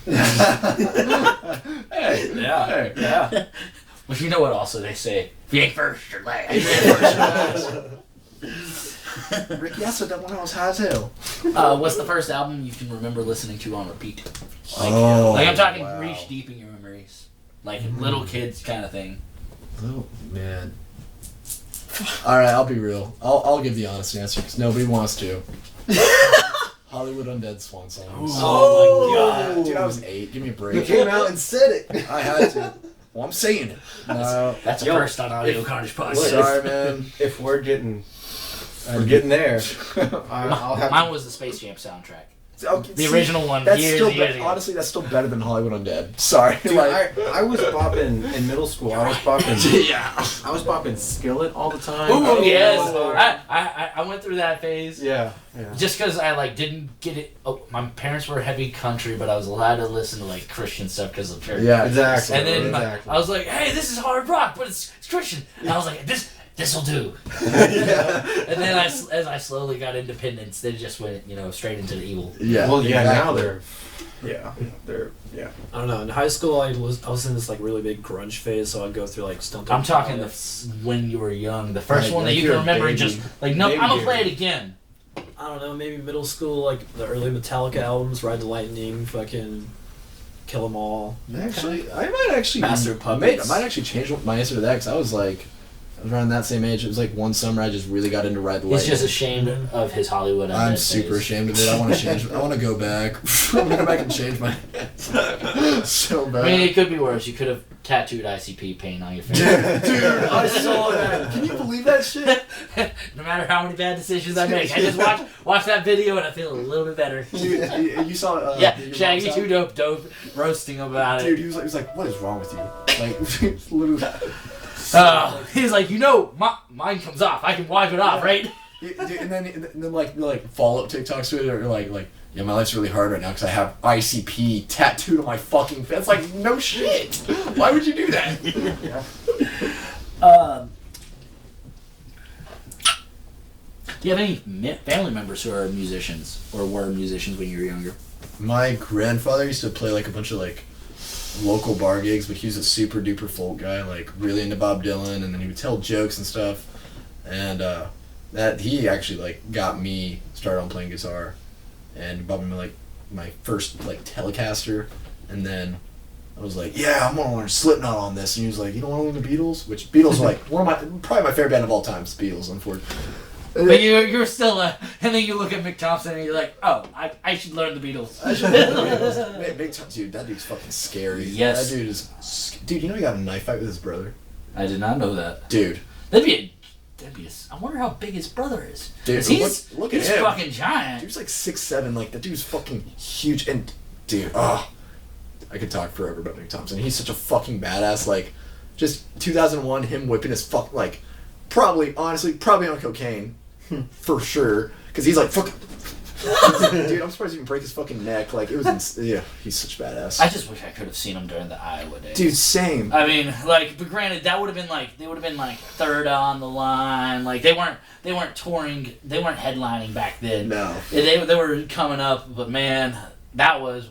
Hey. Yeah. Hey. Yeah. Well, you know what also they say? If you ain't first, you're last. Ricky Essa, that one I was high as hell. What's the first album you can remember listening to on repeat? Like, I'm talking reach deep in your memories. Like little kids kind of thing. Oh, man. Alright, I'll be real. I'll give the honest answer because nobody wants to. Hollywood Undead Swan Songs. Oh my god. Dude, I was 8. Give me a You break. came out and said it. I had to. Well, I'm saying it. No. That's a first on Audio Carnage podcast. Sorry, man. If we're getting there, I'll have Mine was the Space Jam soundtrack. Okay, The original one. That's years still ago. honestly, that's still better than Hollywood Undead. Sorry. Dude, I was bopping in middle school. I was bopping. Yeah. I was bopping Skillet all the time. Ooh, yes. Oh, I went through that phase. yeah. Just because I didn't get it. Oh, my parents were heavy country, but I was allowed to listen to Christian stuff because of church. Yeah, Exactly. And then exactly. I was like, "Hey, this is hard rock, but it's Christian." And I was like, "This will do." And then as I slowly got independence, they just went straight into the evil. Yeah. Well, yeah. exactly. Now they're. I don't know. In high school, I was in this really big grunge phase, so I'd go through Stone I'm Temple talking Pilots. when you were young, the first one that like you you're can a remember. baby. Just no, Baby I'm gonna play Gary. it again. I don't know, maybe middle school, the early Metallica albums, Ride the Lightning, fucking Kill 'Em All. Actually, I might actually Master of Puppets. I might actually change my answer to that because I was around that same age. It was one summer I just really got into Ride the Lightning. He's just ashamed of his Hollywood. I'm Undead super phase. ashamed of it. I want to change. I want to go back. I want to go back and change my. So bad. I mean, it could be worse. You could have tattooed ICP paint on your face. Dude, I saw that. Can you believe that shit? No matter how many bad decisions I make, I just watch that video and I feel a little bit better. Dude, you saw. Yeah, your Shaggy mom's house? Too Dope roasting about Dude, it. he was like, "What is wrong with you?" Like, literally. He's like, mine comes off. I can wipe it off, right? Dude, and then like follow-up TikToks to it are like, yeah, my life's really hard right now because I have ICP tattooed on my fucking face. Like, no shit. Why would you do that? Do you have any family members who are musicians or were musicians when you were younger? My grandfather used to play a bunch of local bar gigs, but he was a super duper folk guy, really into Bob Dylan, and then he would tell jokes and stuff. And that he actually got me started on playing guitar, and bought me my first Telecaster, and then I was like, yeah, I'm gonna learn Slipknot on this, and he was like, you don't want to learn the Beatles? Which Beatles are probably my favorite band of all time. Is Beatles, unfortunately. But you're still and then you look at Mick Thompson and you're like, oh, I should learn the Beatles. Big time, dude. That dude's fucking scary. Yes. That dude is. Dude, you know he got in a knife fight with his brother. I did not know that. Dude. That'd be I wonder how big his brother is. Dude, 'Cause he's look at he's him. fucking giant. Dude's 6'7". That dude's fucking huge. And dude, I could talk forever about Nick Thompson. He's such a fucking badass. Just 2001, him whipping his probably on cocaine, for sure. Because he's fucking. Dude, I'm surprised he didn't break his fucking neck. It was yeah, he's such a badass. I just wish I could have seen him during the Iowa days. Dude, same. I mean, but granted, that would have been they would have been third on the line. They weren't touring, they weren't headlining back then. No. They were coming up, but man, that was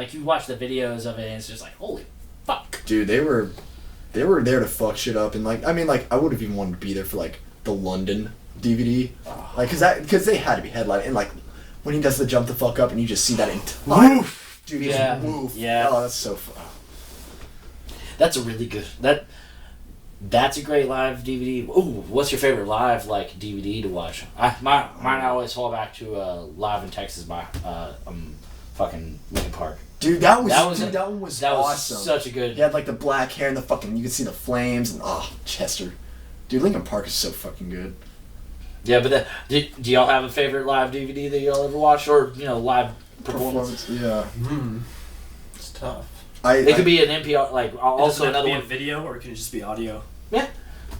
you watch the videos of it and it's just holy fuck. Dude, they were there to fuck shit up, and I would have even wanted to be there for the London DVD, because they had to be headlining, and when he does the jump the fuck up and you just see that entire dude, he Yeah. just woof. Yeah. Oh, that's so fun. That's a really good that's a great live DVD. Ooh, what's your favorite live DVD to watch? Mine I always fall back to Live in Texas by fucking Linkin Park. Dude, that one was That was awesome. such a good. He had the black hair and the fucking, you could see the flames, and Chester. Dude, Linkin Park is so fucking good. Yeah, but do y'all have a favorite live DVD that y'all ever watched, or live performance? Yeah. It's tough. It could be an NPR, Also, also another another be one. a video, or can it just be audio? Yeah.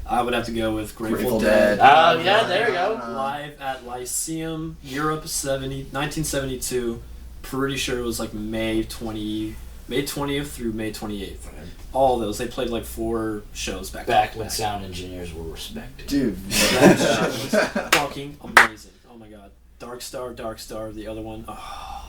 I would have to go with Grateful Grateful Dead. Dead. Oh, yeah, there you go. Live at Lyceum, Europe, 1972. Pretty sure it was May 20th through May 28th. All those. They played 4 shows back When sound engineers were respected. Dude. That shit was fucking amazing. Oh my god. Dark Star, the other one. Oh.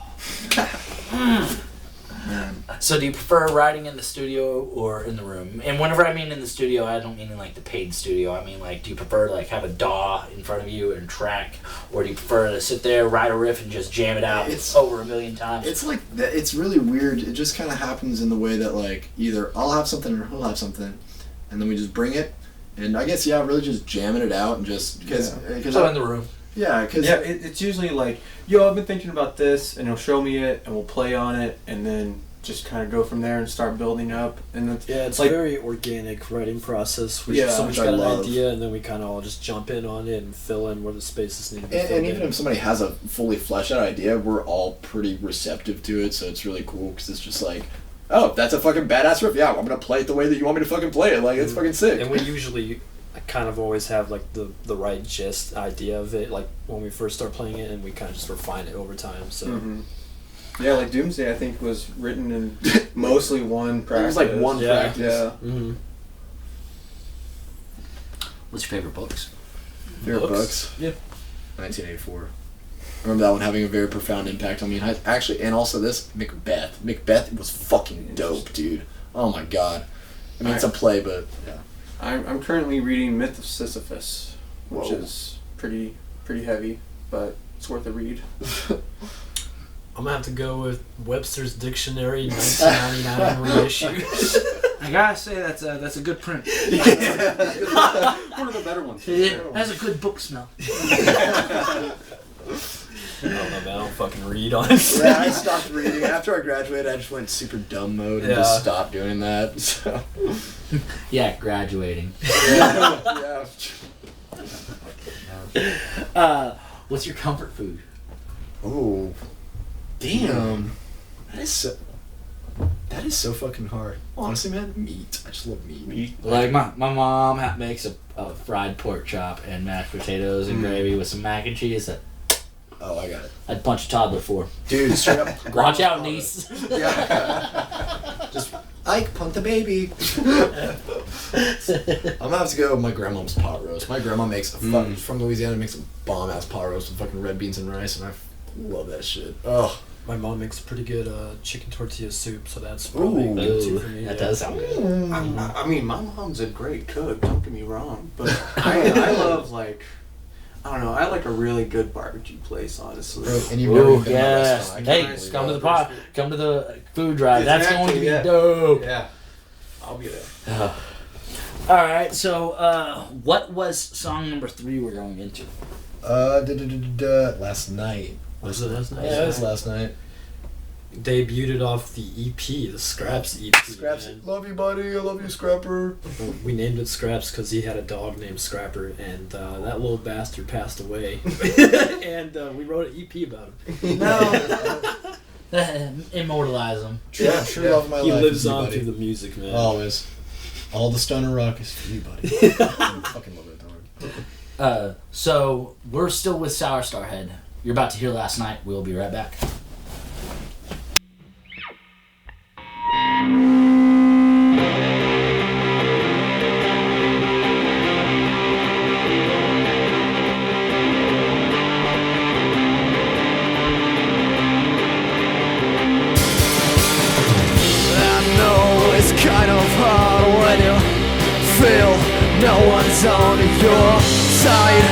Man. So do you prefer writing in the studio or in the room? And whenever I mean in the studio, I don't mean in like the paid studio. I mean like, do you prefer to like have a DAW in front of you and track, or do you prefer to sit there, write a riff, and just jam it out over a million times? It's like it's really weird. It just kind of happens in the way that like either I'll have something or he'll have something, and then we just bring it. And I guess really just jamming it out and just because so in the room. Yeah, because it's usually like, yo, I've been thinking about this, and he'll show me it, and we'll play on it, and then just kind of go from there and start building up. And it's like, very organic writing process. Someone's which I got an love. idea, and then we kind of all just jump in on it and fill in where the spaces need to be filled and in. even if somebody has a fully fleshed out idea, we're all pretty receptive to it, so it's really cool because it's just like, oh, that's a fucking badass riff. Yeah, I'm gonna play it the way that you want me to fucking play it. Like it's fucking sick. And we usually kind of always have like the right gist idea of it, like when we first start playing it, and we kind of just refine it over time. So yeah, like Doomsday I think was written in mostly one practice. It was like one practice. Yeah. Mm-hmm. What's your favorite books? Favorite books? Yeah. 1984. I remember that one having a very profound impact on me. And actually, and also this Macbeth. Macbeth was fucking dope, dude. Oh my god. I mean, it's a play, but yeah. I'm currently reading Myth of Sisyphus, which Whoa. is pretty heavy, but it's worth a read. I'm gonna have to go with Webster's Dictionary, 1999 reissue. I gotta say that's a good print. One of the better ones. It has a good book smell. I don't know, man. I don't fucking read, honestly. Yeah, I stopped reading. After I graduated, I just went super dumb mode and just stopped doing that. So. Yeah, graduating. Yeah. What's your comfort food? Oh, damn. That is so fucking hard. Honestly, man, meat. I just love meat. Like my mom makes a fried pork chop and mashed potatoes and gravy with some mac and cheese that Oh, I got it. I'd punch a toddler for. Dude, straight up. Watch out, niece. Yeah. Just, Ike, punt the baby. I'm gonna have to go with my grandma's pot roast. My grandma makes from Louisiana, makes a bomb ass pot roast with fucking red beans and rice, and I love that shit. Oh. My mom makes a pretty good chicken tortilla soup, so that's probably Ooh. a go-to for me. That does sound good. I mean, my mom's a great cook, don't get me wrong, but I love, like, I don't know, I like a really good barbecue place, honestly. And you've never Ooh, been to a yes. restaurant. Hey, Believe come to that. the pot. Come to the food drive. That's Exactly, going to be yeah. dope. Yeah, I'll be there. All right. So, what was song number 3 we're going into? Last night. Was it last night? Yeah, it was last night. Debuted it off the EP, the Scraps EP. Scraps, man. love you, buddy. I love you, Scrapper. We named it Scraps because he had a dog named Scrapper, and that little bastard passed away. And we wrote an EP about him. No. Immortalize them. Yeah, true love of my He life. lives is you, on buddy. through the music, man. Always. All the stoner rock is for you, buddy. I fucking love that dog. So we're still with Sour Starhead. You're about to hear Last Night. We'll be right back. I know it's kind of hard when you feel no one's on your side.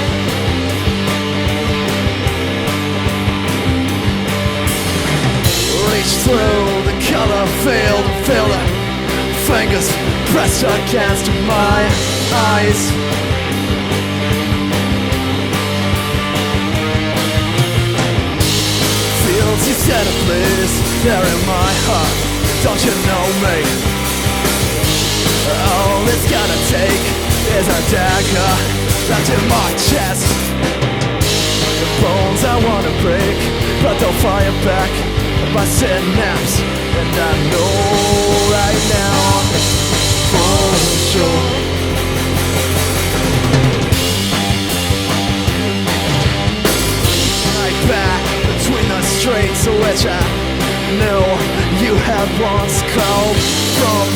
Reach through the color field and feel the fingers pressed against my eyes. Feels you set a place there in my heart. Don't you know me? All it's gonna take is a dagger left in my chest. The bones I wanna break, but they'll fire back at my synapse. And I know right now for sure. Right back between the streets which I knew you had once called from.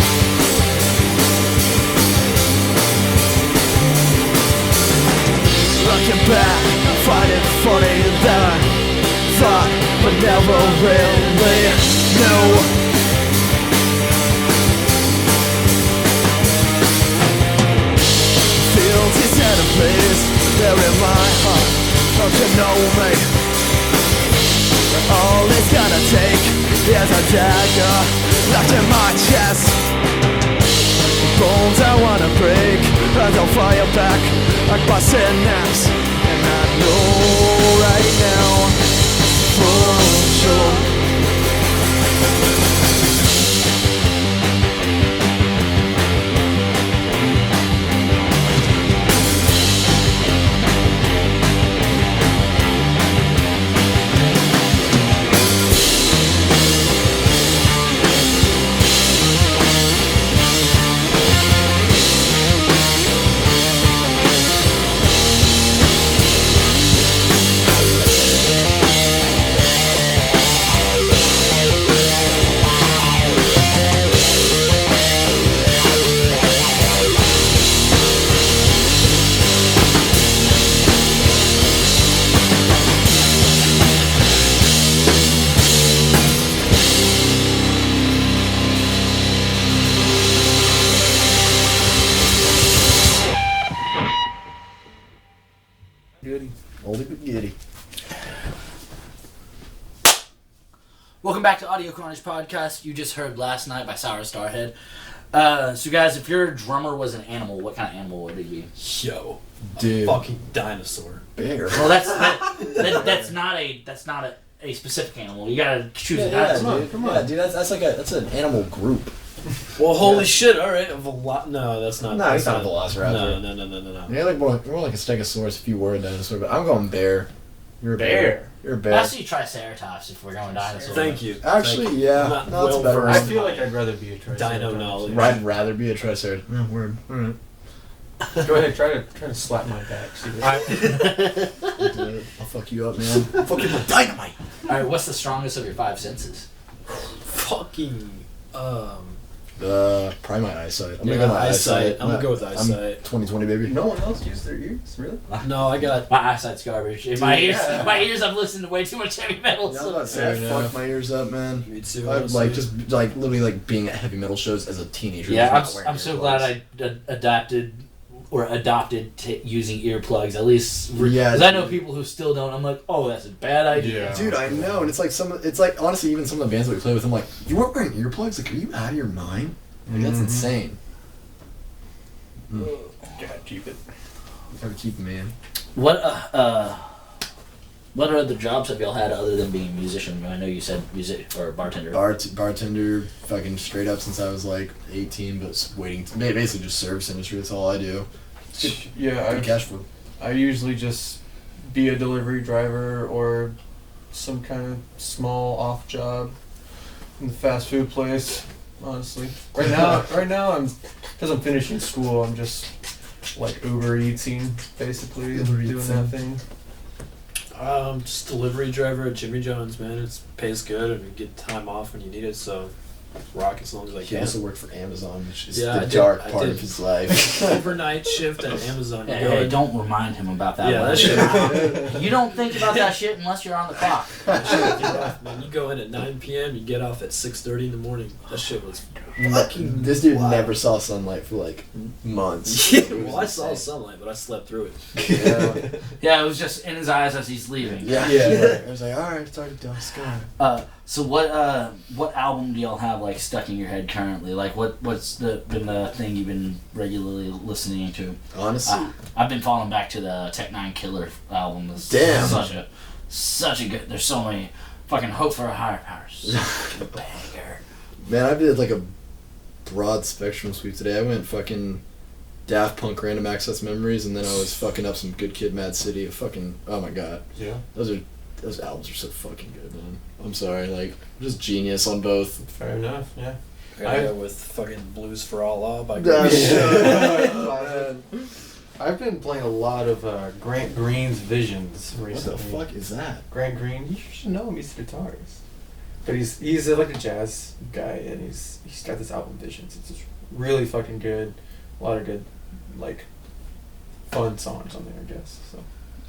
Looking back, I find it funny that I thought but never really knew. me. All it's gonna take is a dagger locked in my chest. Bones I wanna break, and they'll fire back like my synapse. And I know right now for sure. Oldie but goodie. Welcome back to Audio Carnage Podcast. You just heard Last Night by Sour Starhead. So guys, if your drummer was an animal, what kind of animal would he be? Yo, Dude. a fucking dinosaur. Bear. Well, that's not a specific animal. You gotta choose a dinosaur. dude. Come on. Yeah, dude, that's an animal group. Well, holy shit! All right, no, that's not. No, he's that's not a velociraptor. No. You're like more like a stegosaurus if you were a dinosaur, but I'm going bear. You're a Bear. You're a bear. I'll see Triceratops if we're going dinosaur. Thank you. Actually, Thank you. yeah. I'm not No, it's well better. versed I feel like I'd rather be a triceratops. Dino knowledge. I'd rather be a triceratops. Yeah, word. Alright. Go ahead, try to slap my back. See I'll fuck you up, man. I'll fuck you with dynamite. Alright, what's the strongest of your five senses? Fucking. Probably my eyesight. I'm gonna go with my eyesight. I'm gonna go with I'm eyesight. 20/20, baby. No one else used their ears, really? No, I got. My eyesight's garbage. My ears, I've listened to way too much heavy metal. Yeah, I was So. about to say, I fucked my ears up, man. Me too. I'd honestly. like just like literally like being at heavy metal shows as a teenager. Yeah, just not wearing I'm so earplugs. glad I adopted to using earplugs. At least, Yeah, because I know dude. people who still don't. I'm like, oh, that's a bad idea. Yeah. Dude, I know, and it's like honestly, even some of the bands that we play with, I'm like, you weren't wearing earplugs? Like, are you out of your mind? Like, that's insane. Gotta keep it. Gotta keep them, man. What other jobs have y'all had other than being a musician? I know you said music or bartender. Bartender, fucking straight up since I was like 18, but waiting. Basically, just service industry. That's all I do. Yeah, Good cash flow. I usually just be a delivery driver or some kind of small off job in the fast food place. Honestly, right now I'm because I'm finishing school. I'm just like Uber Eatsing, basically doing that thing. Just delivery driver at Jimmy John's, man. It pays good and you get time off when you need it, so rock as long as I He can. also worked for Amazon, which is Yeah, the I did- dark I part did. of his life. Overnight shift at Amazon. You go Hey, in- don't remind him about that. Yeah, one. that shit. You don't think about that shit unless you're on the clock. that shit would get off, man. You go in at 9 p.m., you get off at 6:30 in the morning. That shit was fucking This dude wild. never saw sunlight for like months. Yeah, well, I saw sunlight, but I slept through it. Yeah. Yeah, it was just in his eyes as he's leaving. Yeah. Yeah. I was like, alright, it's already dusk. Go. So what album do y'all have like stuck in your head currently? Like what's been the thing you've been regularly listening to? Honestly. I've been falling back to the Tech Nine Killer album. It's Damn. such a good. There's so many fucking Hope for a Higher Power. Such a banger. Man, I did like a broad spectrum sweep today. I went fucking Daft Punk Random Access Memories, and then I was fucking up some Good Kid Mad City. Fucking, oh my god. Yeah. Those albums are so fucking good, man. I'm sorry, like, just genius on both. Fair enough. Yeah. I gotta go with fucking Blues for All Law by I've been playing a lot of Grant Green's Visions What recently. the fuck is that? Grant Green, you should know him. He's a guitarist, but he's like a jazz guy, and he's got this album Visions. It's just really fucking good. A lot of good, like, fun songs on there, I guess. So.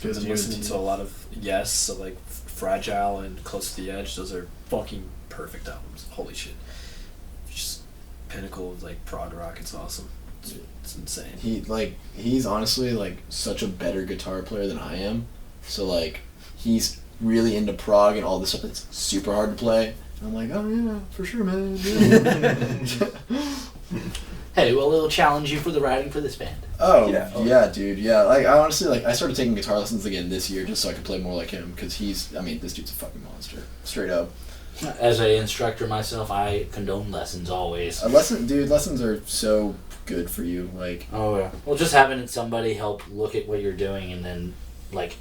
I've been listening to a lot of Yes, so like Fragile and Close to the Edge. Those are fucking perfect albums. Holy shit. Just pinnacle of like prog rock. It's awesome. It's insane. He's honestly like such a better guitar player than I am. So like he's really into prog and all this stuff that's super hard to play. And I'm like, oh yeah, for sure, man. Yeah. Hey, well, it'll challenge you for the writing for this band. Oh yeah, dude. Yeah, like I honestly I started taking guitar lessons again this year just so I could play more like him because this dude's a fucking monster, straight up. As a instructor myself, I condone lessons always. Lessons are so good for you. Like, oh yeah. Well, just having somebody help look at what you're doing and then like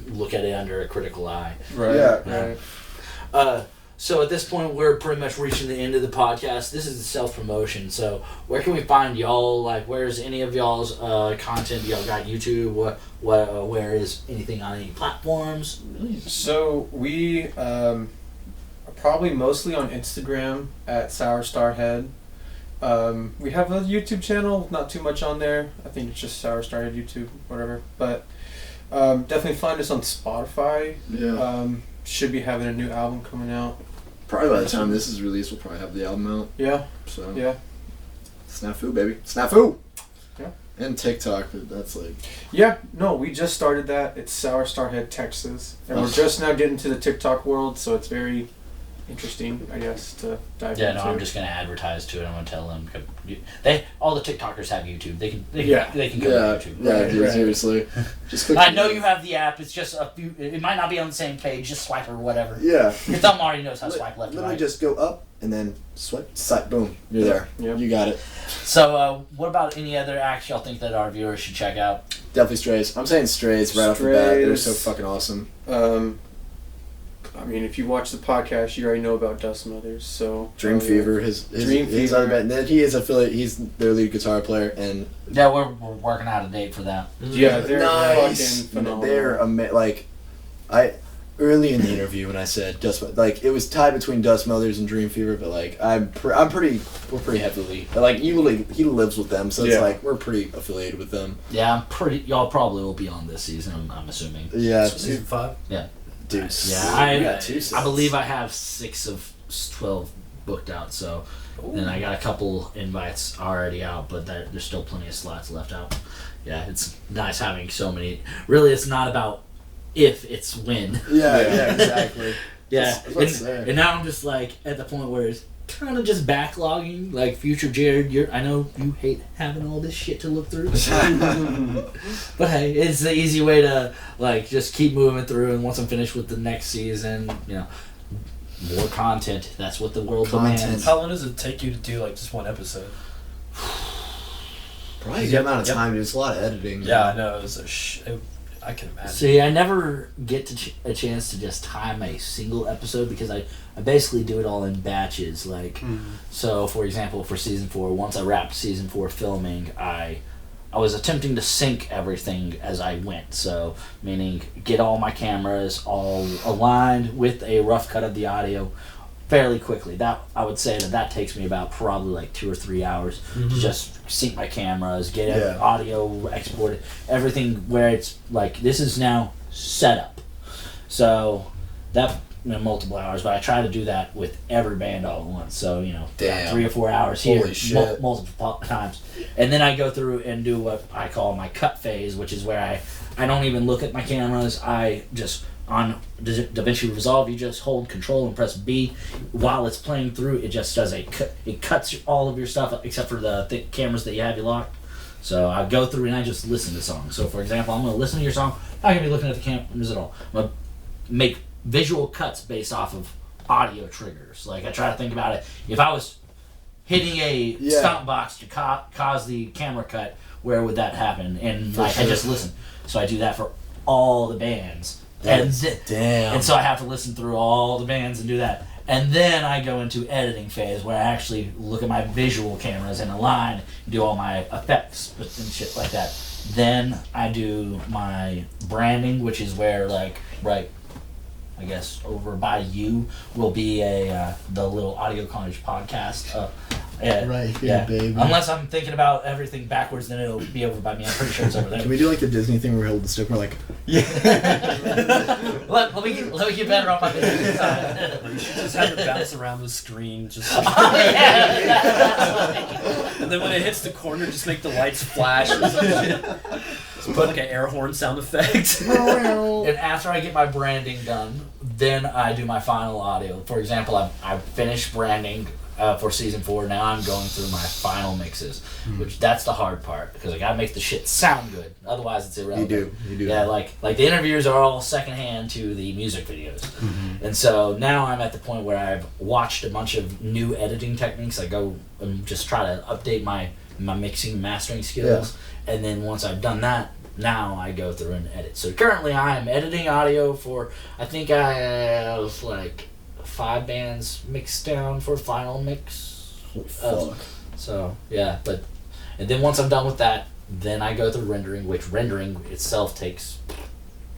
look at it under a critical eye. Right. Yeah. Right. So at this point, we're pretty much reaching the end of the podcast. This is the self-promotion. So where can we find y'all? Like, where's any of y'all's content? Y'all got YouTube? Where is anything on any platforms? So we are probably mostly on Instagram at SourStarHead. We have a YouTube channel, not too much on there. I think it's just SourStarHead YouTube, whatever. But definitely find us on Spotify. yeah. Should be having a new album coming out. Probably by the time this is released, we'll probably have the album out. Yeah. So Yeah. Snafu, baby, Snafu. Yeah. And TikTok, but that's like. Yeah, no, we just started that. It's SourStarHead Texas. And we're just now getting to the TikTok world, so it's very interesting, I guess, to dive into. Yeah, no, I'm just gonna advertise to it. I'm gonna tell them all the TikTokers have YouTube. They can go to YouTube. Yeah, dude, Right. seriously. Just click. I know you have the app. It's just a few. It might not be on the same page. Just swipe or whatever. Yeah. Your thumb already knows how to swipe left and Literally right. just go up and then swipe, boom, you're there. Yep. You got it. So, what about any other acts y'all think that our viewers should check out? Definitely Strays. I'm saying Strays right off the bat. They're so fucking awesome. I mean, if you watch the podcast, you already know about Dust Mothers, so... Dream Fever, his other band. Then he is affiliate. He's their lead guitar player, and Yeah, we're working out a date for that. Yeah, they're nice. fucking phenomenal. They're early in the interview when I said it was tied between Dust Mothers and Dream Fever, but like we're pretty heavily he lives with them, so it's like we're pretty affiliated with them. Yeah, y'all probably will be on this season. I'm assuming. Yeah, Season 5? Yeah. dude. Yeah, we got 2 sets. I believe I have 6 of 12 booked out. So, and I got a couple invites already out, but there's still plenty of slots left out. Yeah, it's nice having so many. Really, it's not about if, it's when. Yeah, exactly. Yeah, That's and now I'm just like at the point where it's kind of just backlogging. Like, future Jared, I know you hate having all this shit to look through. But hey, it's the easy way to like just keep moving through. And once I'm finished with the next season, more content. That's what the world demands. How long does it take you to do like just one episode? Probably a good amount of time. There's a lot of editing. Yeah, I know. It was I can imagine. See, I never get a chance to just time a single episode because I basically do it all in batches. Like, so for example, for season 4, once I wrapped season 4 filming, I was attempting to sync everything as I went. So, meaning get all my cameras all aligned with a rough cut of the audio fairly quickly. That I would say that takes me about probably like 2 or 3 hours to just sync my cameras, get audio exported, everything where it's like this is now set up. So that multiple hours, but I try to do that with every band all at once. So Damn. 3 or 4 hours here, Holy shit. multiple times, and then I go through and do what I call my cut phase, which is where I don't even look at my cameras. I just on DaVinci Resolve, you just hold Control and press B while it's playing through. It just does it cuts all of your stuff except for the cameras that you have locked. So I go through and I just listen to songs. So for example, I'm going to listen to your song. I'm not going to be looking at the cameras at all. I'm going to make visual cuts based off of audio triggers. Like I try to think about it. If I was hitting a stomp box to cause the camera cut, where would that happen? And I just listen. So I do that for all the bands. Damn. And so I have to listen through all the bands and do that. And then I go into editing phase where I actually look at my visual cameras and align, do all my effects and shit like that. Then I do my branding, which is where I guess over by you will be the little Audio Carnage podcast. Right here, baby. Unless I'm thinking about everything backwards, then it'll be over by me. I'm pretty sure it's over there. Can we do like the Disney thing where we hold the stick? We're like, let me get better on my business side. You should just have it bounce around the screen, just Oh, yeah. and then when it hits the corner, just make the lights flash or something. Put like an air horn sound effect. And after I get my branding done, then I do my final audio. For example, I finished branding for season 4. Now I'm going through my final mixes, which that's the hard part because I gotta make the shit sound good. Otherwise, it's irrelevant. You do. Yeah, like the interviews are all secondhand to the music videos, and so now I'm at the point where I've watched a bunch of new editing techniques. I go and just try to update my mixing, mastering skills, and then once I've done that, now I go through and edit. So currently, I am editing audio for. I think I have like 5 bands mixed down for final mix. Fuck. So yeah, and then once I'm done with that, then I go through rendering, which rendering itself takes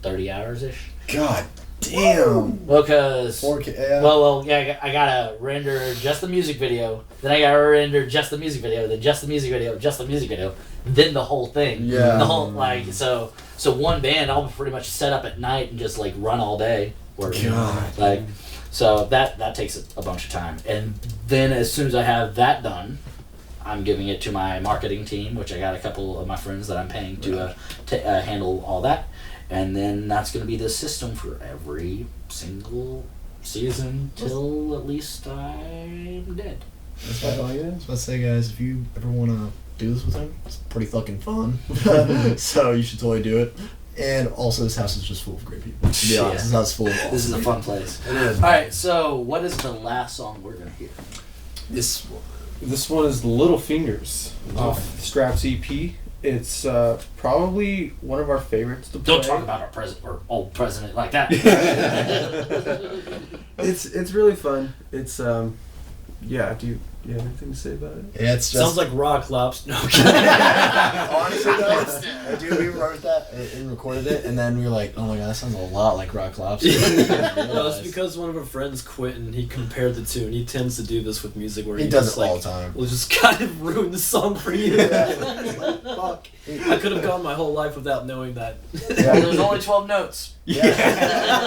30 hours ish. God damn. Because 4K. Yeah. well, yeah, I gotta render just the music video, then I gotta render just the music video, then just the music video, just the music video, then the whole thing. Yeah. The whole so one band I'll pretty much set up at night and just like run all day. God. So that takes a bunch of time, and then as soon as I have that done, I'm giving it to my marketing team, which I got a couple of my friends that I'm paying to handle all that, and then that's going to be the system for every single season till at least I'm dead. That's about all it is. I was about to say, guys, if you ever want to do this with him, it's pretty fucking fun. So you should totally do it. And also, this house is just full of great people. To be honest, this house is full of awesome This is a people. fun place. It is. Alright, so what is the last song we're going to hear? This This one is Little Fingers off Straps EP. It's probably one of our favorites to play. Don't talk about our president or old president like that. It's really fun. It's yeah. Do you have anything to say about it? Yeah, it's just. Sounds like rock lobster. No. Honestly, though, dude, we wrote that and recorded it, and then we were like, "Oh my god, that sounds a lot like Rock Lobster." No, it's because one of our friends quit and he compared the two, and he tends to do this with music where He he does just it all the time. will just kind of ruin the song for you. Fuck. I could have gone my whole life without knowing that. Well, there's only 12 notes. Yeah.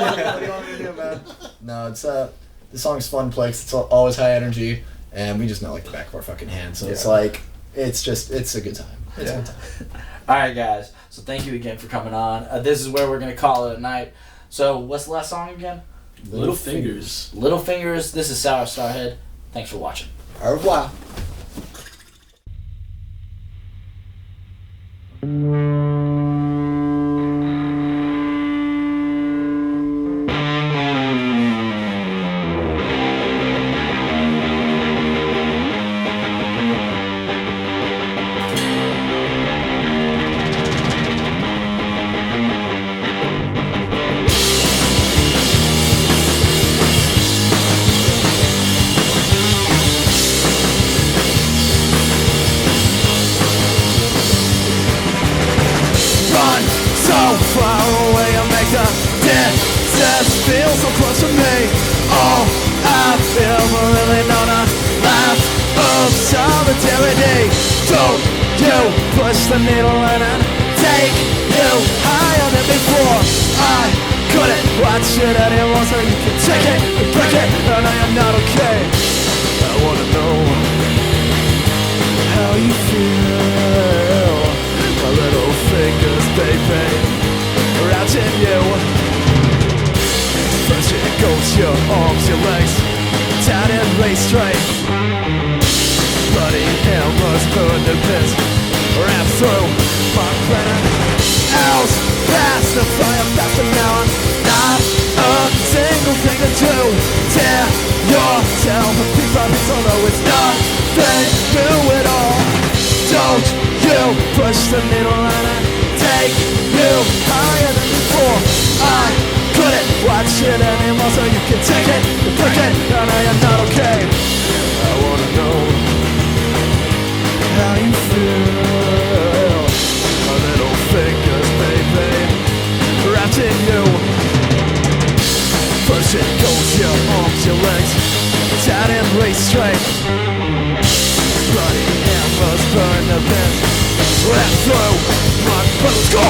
What do you want me to do, man? No, it's the song's fun to play 'cause it's always high energy, and we just know like the back of our fucking hand. So it's like it's a good time. It's a good time. Alright, guys. So thank you again for coming on. This is where we're going to call it a night. So what's the last song again? Little Fingers. Little Fingers. This is Sour Starhead. Thanks for watching. Au revoir. Run so far away and make the distance feel so close to me. All I feel for really know the laugh of solidarity. Don't you push the needle in and take you higher than before. I couldn't watch it anymore, so you can take it and break it, and I am not okay. I wanna know how you feel. My little fingers, baby, are out in you. First it goes your arms, your legs, tight and lace straight. Bloody hammers burn the pits, wrap through my planet. Hours past the fire, past an hour. Not a single thing to do. Tear yourself a piece by piece, although it's nothing new at all. Don't you push the needle and I take you higher than before. I couldn't watch it anymore, so you can take it and break it, and I am not okay. I wanna know how you feel. My little fingers, baby, wrapped in you. First it goes your arms, your legs, tight and lace straight. Bloody hammers burn the pits, wrap through my puddles, go!